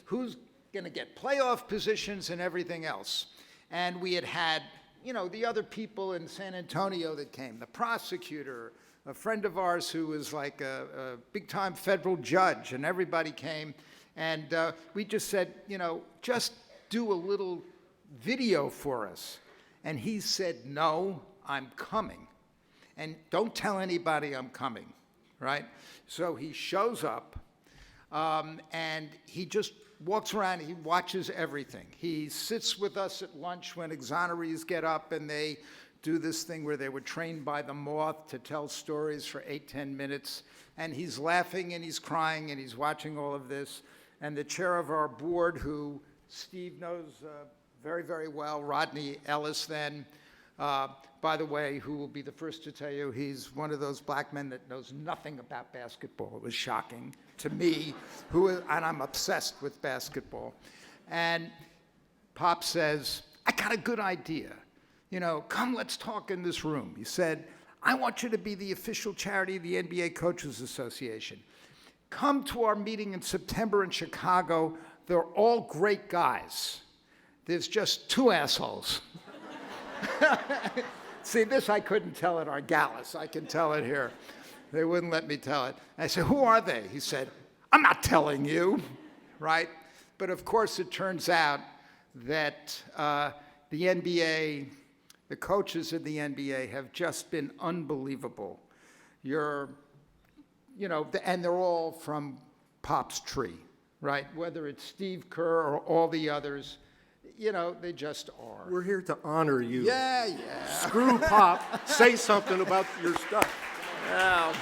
who's going to get playoff positions and everything else. And we had the other people in San Antonio that came, the prosecutor, a friend of ours who was like a big-time federal judge, and everybody came. And we just said, just do a little video for us. And he said, no, I'm coming. and don't tell anybody I'm coming, right? So he shows up, and he just walks around, he watches everything. He sits with us at lunch when exonerees get up and they do this thing where they were trained by the moth to tell stories for 8-10 minutes, and he's laughing and he's crying and he's watching all of this. And the chair of our board, who Steve knows very, very well, Rodney Ellis then, by the way, who will be the first to tell you he's one of those black men that knows nothing about basketball. It was shocking to me, and I'm obsessed with basketball. And Pop says, I got a good idea. You know, come, let's talk in this room. He said, I want you to be the official charity of the NBA Coaches Association. Come to our meeting in September in Chicago. They're all great guys. There's just 2 assholes. See, this I couldn't tell at our Gallus. I can tell it here. They wouldn't let me tell it. I said, who are they? He said, I'm not telling you, right? But of course, it turns out that the NBA, the coaches of the NBA have just been unbelievable. And they're all from Pop's tree, right? Whether it's Steve Kerr or all the others, they just are. We're here to honor you. Yeah. Screw Pop. Say something about your stuff. Well,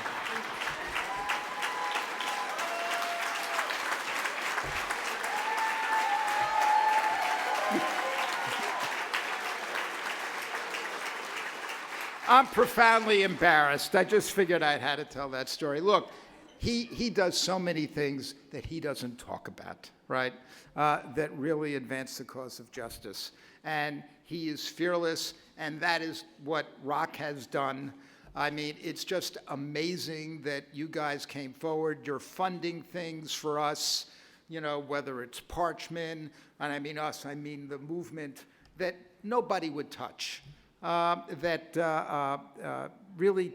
I'm profoundly embarrassed. I just figured I had to tell that story. Look, he does so many things that he doesn't talk about, right? That really advance the cause of justice. And he is fearless, and that is what Rock has done. I mean, it's just amazing that you guys came forward. You're funding things for us, whether it's Parchman, and I mean us, I mean the movement that nobody would touch. Really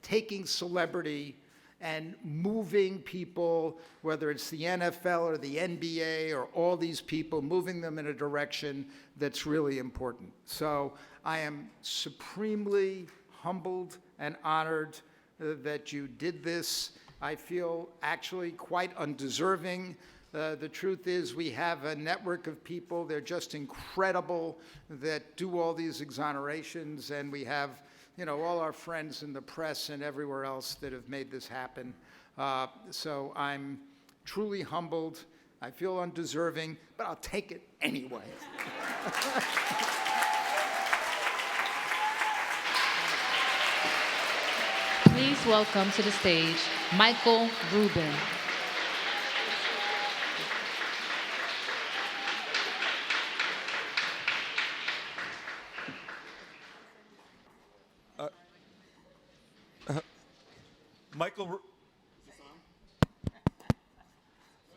taking celebrity and moving people, whether it's the NFL or the NBA or all these people, moving them in a direction that's really important. So I am supremely humbled and honored that you did this. I feel actually quite undeserving. The truth is we have a network of people, they're just incredible, that do all these exonerations, and we have all our friends in the press and everywhere else that have made this happen. So I'm truly humbled. I feel undeserving, but I'll take it anyway. Please welcome to the stage Michael Rubin. Michael,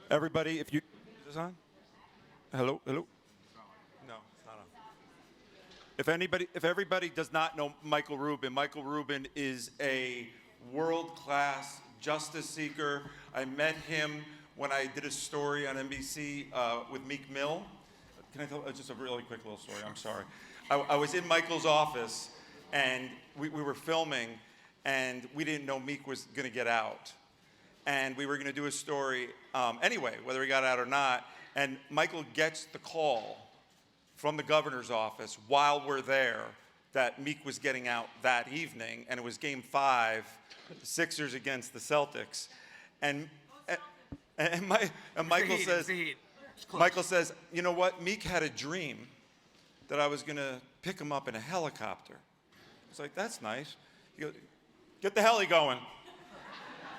everybody, is this on? Hello? No, it's not on. If everybody does not know Michael Rubin is a world-class justice seeker. I met him when I did a story on NBC with Meek Mill. Can I tell just a really quick little story? I'm sorry. I was in Michael's office, and we were filming, and we didn't know Meek was going to get out. And we were going to do a story anyway, whether he got out or not. And Michael gets the call from the governor's office while we're there that Meek was getting out that evening, and it was Game 5, the Sixers against the Celtics. And Michael says, you know what? Meek had a dream that I was going to pick him up in a helicopter. I was like, that's nice. He goes, get the heli going.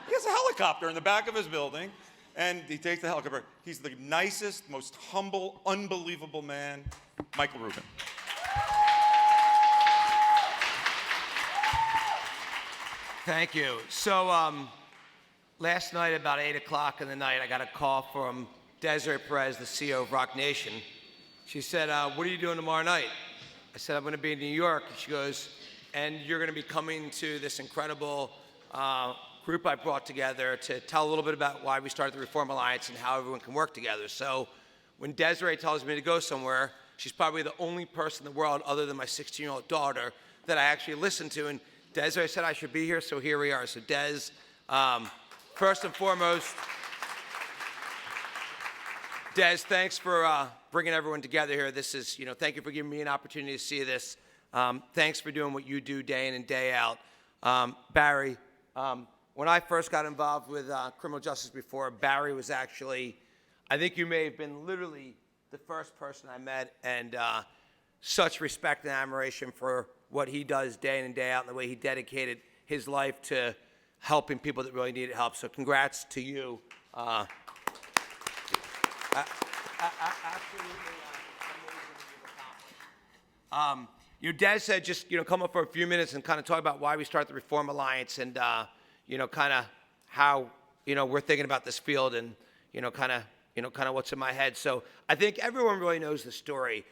He has a helicopter in the back of his building, and he takes the helicopter. He's the nicest, most humble, unbelievable man, Michael Rubin. Thank you. So last night, about 8 o'clock in the night, I got a call from Desiree Perez, the CEO of Rock Nation. She said, what are you doing tomorrow night? I said, I'm going to be in New York. And she goes, and you're going to be coming to this incredible group I brought together to tell a little bit about why we started the Reform Alliance and how everyone can work together. So when Desiree tells me to go somewhere, she's probably the only person in the world other than my 16-year-old daughter that I actually listen to. And Desiree said I should be here, so here we are. So Des, first and foremost, Des, thanks for bringing everyone together here. This is, thank you for giving me an opportunity to see this. Thanks for doing what you do day in and day out. Barry, when I first got involved with criminal justice before, Barry was actually, I think you may have been literally the first person I met, and such respect and admiration for what he does day in and day out and the way he dedicated his life to helping people that really needed help. So congrats to you. Absolutely amazing. Des said just come up for a few minutes and kind of talk about why we started the Reform Alliance and kind of how we're thinking about this field and kind of what's in my head. So I think everyone really knows the story.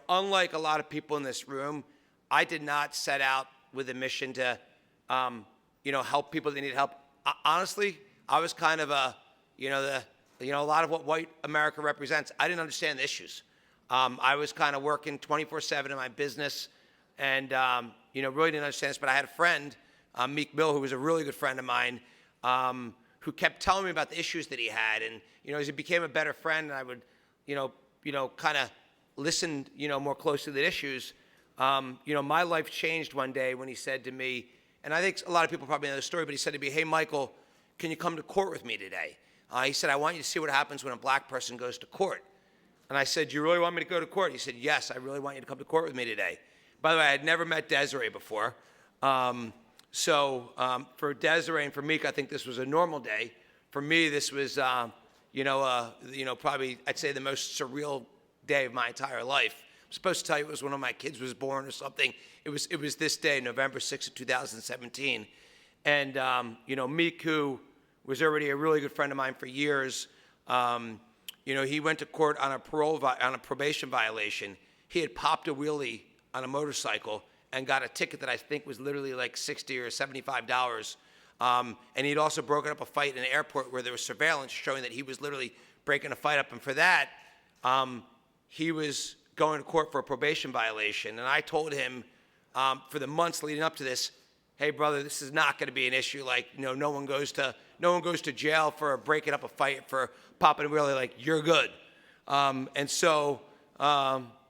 Unlike a lot of people in this room, I did not set out with a mission to help people that need help. Honestly, I was kind of a a lot of what white America represents. I didn't understand the issues. I was kind of working 24/7 in my business and, really didn't understand this. But I had a friend, Meek Mill, who was a really good friend of mine, who kept telling me about the issues that he had. And, as he became a better friend and I would, kind of listen, more closely to the issues, my life changed one day when he said to me, and I think a lot of people probably know the story, but he said to me, "Hey, Michael, can you come to court with me today?" He said, "I want you to see what happens when a black person goes to court." And I said, "Do you really want me to go to court?" He said, "Yes, I really want you to come to court with me today." By the way, I had never met Desiree before. For Desiree and for Meek, I think this was a normal day. For me, this was, probably, I'd say, the most surreal day of my entire life. I'm supposed to tell you it was when one of my kids was born or something. It was this day, November 6th of 2017. And, Meek, who was already a really good friend of mine for years, he went to court on a probation violation. He had popped a wheelie on a motorcycle and got a ticket that I think was literally like $60 or $75. And he'd also broken up a fight in an airport where there was surveillance showing that he was literally breaking a fight up. And for that, he was going to court for a probation violation. And I told him for the months leading up to this, "Hey, brother, this is not going to be an issue. Like, no one goes to jail for breaking up a fight for popping a wheelie. Like, you're good."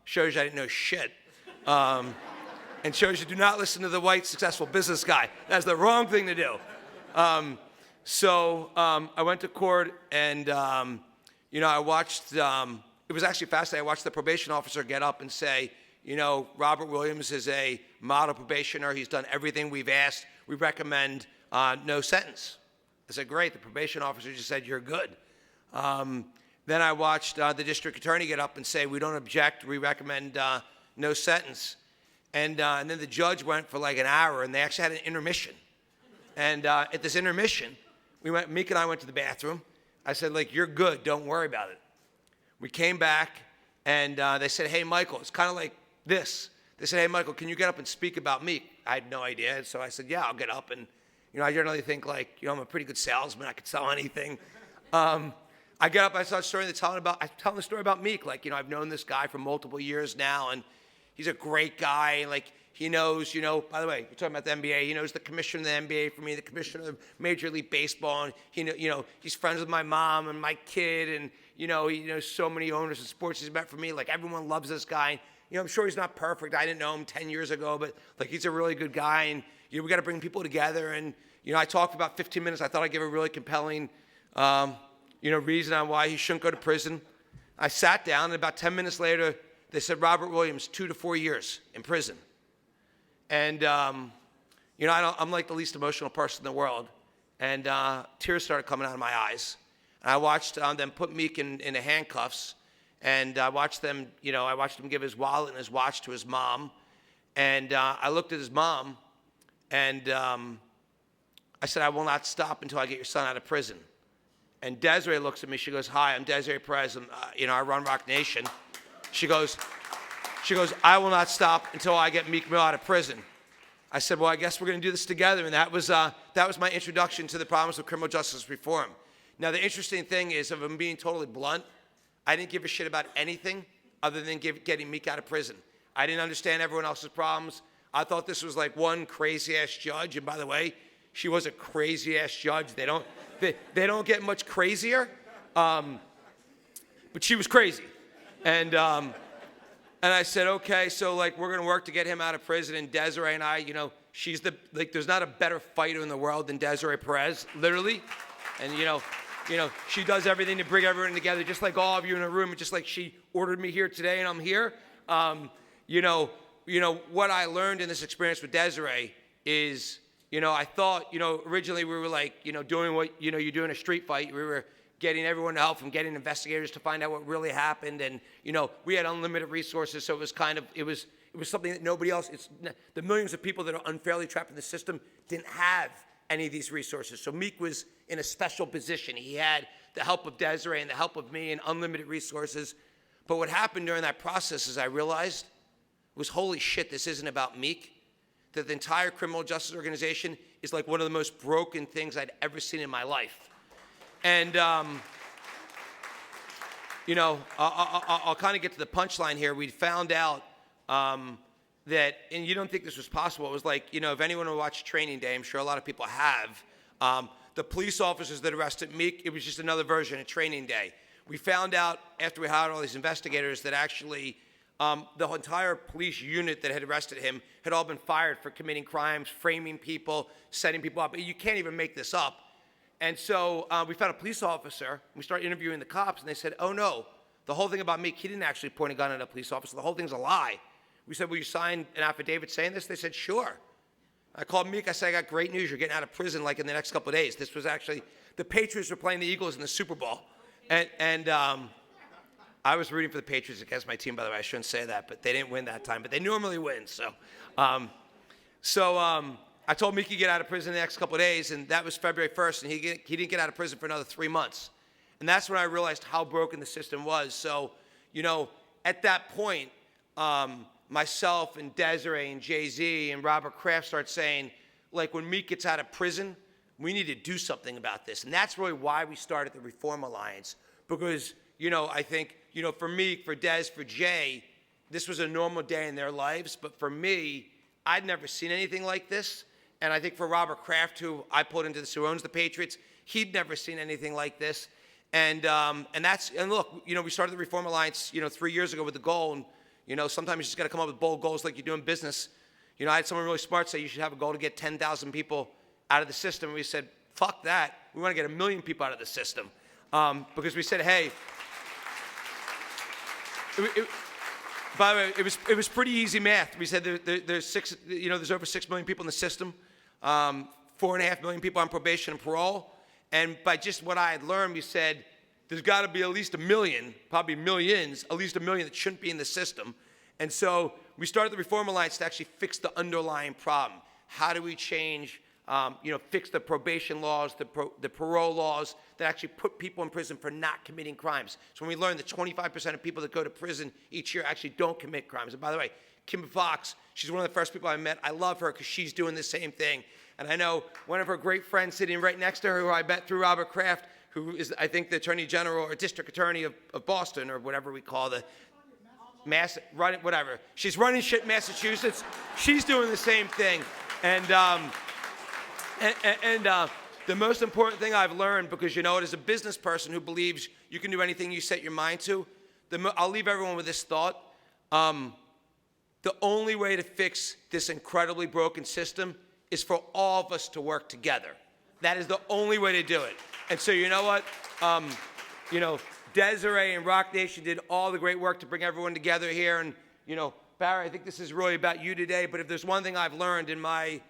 Shows you I didn't know shit. And shows you do not listen to the white successful business guy. That's the wrong thing to do. I went to court and, I watched, it was actually fascinating. I watched the probation officer get up and say, Robert Williams is a model probationer. He's done everything we've asked. We recommend no sentence. I said, great. The probation officer just said, you're good. Then I watched the district attorney get up and say, we don't object. We recommend no sentence. And then the judge went for like an hour, and they actually had an intermission. And at this intermission, Meek and I went to the bathroom. I said, you're good. Don't worry about it. We came back, and they said, hey, Michael, it's kind of like this. They said, hey, Michael, can you get up and speak about Meek? I had no idea. And so I said, yeah, I'll get up. And, I generally think I'm a pretty good salesman. I could sell anything. I get up, I start telling the story about Meek. I've known this guy for multiple years now, and he's a great guy. He knows, by the way, you're talking about the NBA. He knows the commissioner of the NBA for me, the commissioner of Major League Baseball. And he's friends with my mom and my kid. And, he knows so many owners of sports he's met for me. Everyone loves this guy. I'm sure he's not perfect. I didn't know him 10 years ago, but he's a really good guy. And, we got to bring people together. And, I talked for about 15 minutes. I thought I'd give a really compelling, reason on why he shouldn't go to prison. I sat down, and about 10 minutes later, they said, Robert Williams, 2 to 4 years in prison. And, I'm like the least emotional person in the world. And tears started coming out of my eyes. And I watched them put Meek in the handcuffs. And I watched them, give his wallet and his watch to his mom. And I looked at his mom, and I said, I will not stop until I get your son out of prison. And Desiree looks at me. She goes, hi, I'm Desiree Perez. I run Rock Nation. She goes, I will not stop until I get Meek Mill out of prison. I said, well, I guess we're going to do this together. And that was my introduction to the problems of criminal justice reform. Now, the interesting thing is, if I'm being totally blunt, I didn't give a shit about anything other than getting Meek out of prison. I didn't understand everyone else's problems. I thought this was like one crazy-ass judge, and by the way, she was a crazy-ass judge. They don't get much crazier, but she was crazy. And I said, okay, so like we're gonna work to get him out of prison. And Desiree and I, you know, she's there's not a better fighter in the world than Desiree Perez, literally. And you know, she does everything to bring everyone together, just like all of you in a room, and just like she ordered me here today, and I'm here. You know what I learned in this experience with Desiree is, you know, I thought, you know, originally we were like, you know, doing what, you know, you do in a street fight. We were getting everyone to help from getting investigators to find out what really happened. And, you know, we had unlimited resources. So it was kind of, it was something that nobody else, the millions of people that are unfairly trapped in the system didn't have any of these resources. So Meek was in a special position. He had the help of Desiree and the help of me and unlimited resources. But what happened during that process is I realized was, holy shit, this isn't about Meek. That the entire criminal justice organization is like one of the most broken things I'd ever seen in my life. And, you know, I'll kind of get to the punchline here. We found out that, and you don't think this was possible, it was like, you know, if anyone would watch Training Day, I'm sure a lot of people have, the police officers that arrested Meek, it was just another version of Training Day. We found out after we hired all these investigators that actually the entire police unit that had arrested him had all been fired for committing crimes, framing people, setting people up. You can't even make this up. And so we found a police officer. We started interviewing the cops, and they said, oh, no, the whole thing about Meek, he didn't actually point a gun at a police officer. The whole thing's a lie. We said, will you sign an affidavit saying this? They said, sure. I called Meek. I said, I got great news. You're getting out of prison like in the next couple of days. This was actually, the Patriots were playing the Eagles in the Super Bowl. And I was rooting for the Patriots against my team, by the way. I shouldn't say that, but they didn't win that time. But they normally win. So I told Meek he'd get out of prison the next couple of days, and that was February 1st, and he didn't get out of prison for another 3 months. And that's when I realized how broken the system was. So, you know, at that point, myself and Desiree and Jay-Z and Robert Kraft start saying, like, when Meek gets out of prison, we need to do something about this. And that's really why we started the Reform Alliance. Because, you know, I think, you know, for Meek, for Des, for Jay, this was a normal day in their lives. But for me, I'd never seen anything like this. And I think for Robert Kraft, who I pulled into this, who owns the Patriots, he'd never seen anything like this. And look, you know, we started the Reform Alliance, you know, 3 years ago with the goal. And, you know, sometimes you just got to come up with bold goals like you do in business. You know, I had someone really smart say you should have a goal to get 10,000 people out of the system. And we said, fuck that. We want to get 1 million people out of the system. Because we said, hey, by the way, it was pretty easy math. We said there's over 6 million people in the system, 4.5 million people on probation and parole. And by just what I had learned, we said there's got to be at least 1 million, probably millions, at least 1 million that shouldn't be in the system. And so we started the Reform Alliance to actually fix the underlying problem. How do we change, fix the probation laws, the parole laws that actually put people in prison for not committing crimes? So when we learned that 25% of people that go to prison each year actually don't commit crimes. And by the way, Kim Fox, she's one of the first people I met. I love her because she's doing the same thing. And I know one of her great friends sitting right next to her, who I met through Robert Kraft, who is, I think, the Attorney General or District Attorney of Boston, or whatever we call the whatever. She's running shit in Massachusetts. She's doing the same thing. And the most important thing I've learned, because you know it, as a business person who believes you can do anything you set your mind to, I'll leave everyone with this thought. The only way to fix this incredibly broken system is for all of us to work together. That is the only way to do it. And so you know what? Desiree and Rock Nation did all the great work to bring everyone together here. And, you know, Barry, I think this is really about you today. But if there's one thing I've learned in my,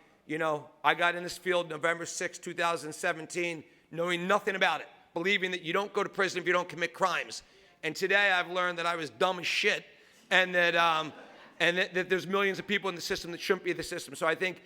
I got in this field November 6, 2017, knowing nothing about it, believing that you don't go to prison if you don't commit crimes. And today I've learned that I was dumb as shit, and that there's millions of people in the system that shouldn't be in the system. So I think,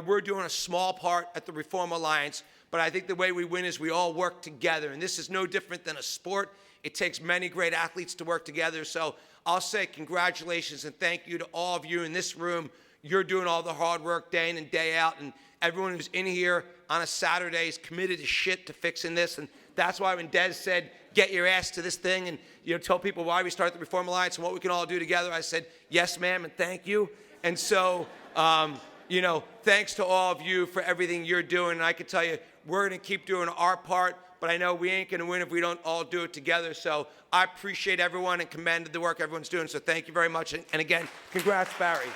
we're doing a small part at the Reform Alliance, but I think the way we win is we all work together. And this is no different than a sport. It takes many great athletes to work together. So I'll say congratulations and thank you to all of you in this room. You're doing all the hard work day in and day out. And everyone who's in here on a Saturday is committed as shit to fixing this. And that's why when Des said, get your ass to this thing and tell people why we started the Reform Alliance and what we can all do together, I said, yes, ma'am, and thank you. And so You know, thanks to all of you for everything you're doing. And I can tell you, we're going to keep doing our part, but I know we ain't going to win if we don't all do it together. So I appreciate everyone and commend the work everyone's doing. So thank you very much. And again, congrats, Barry.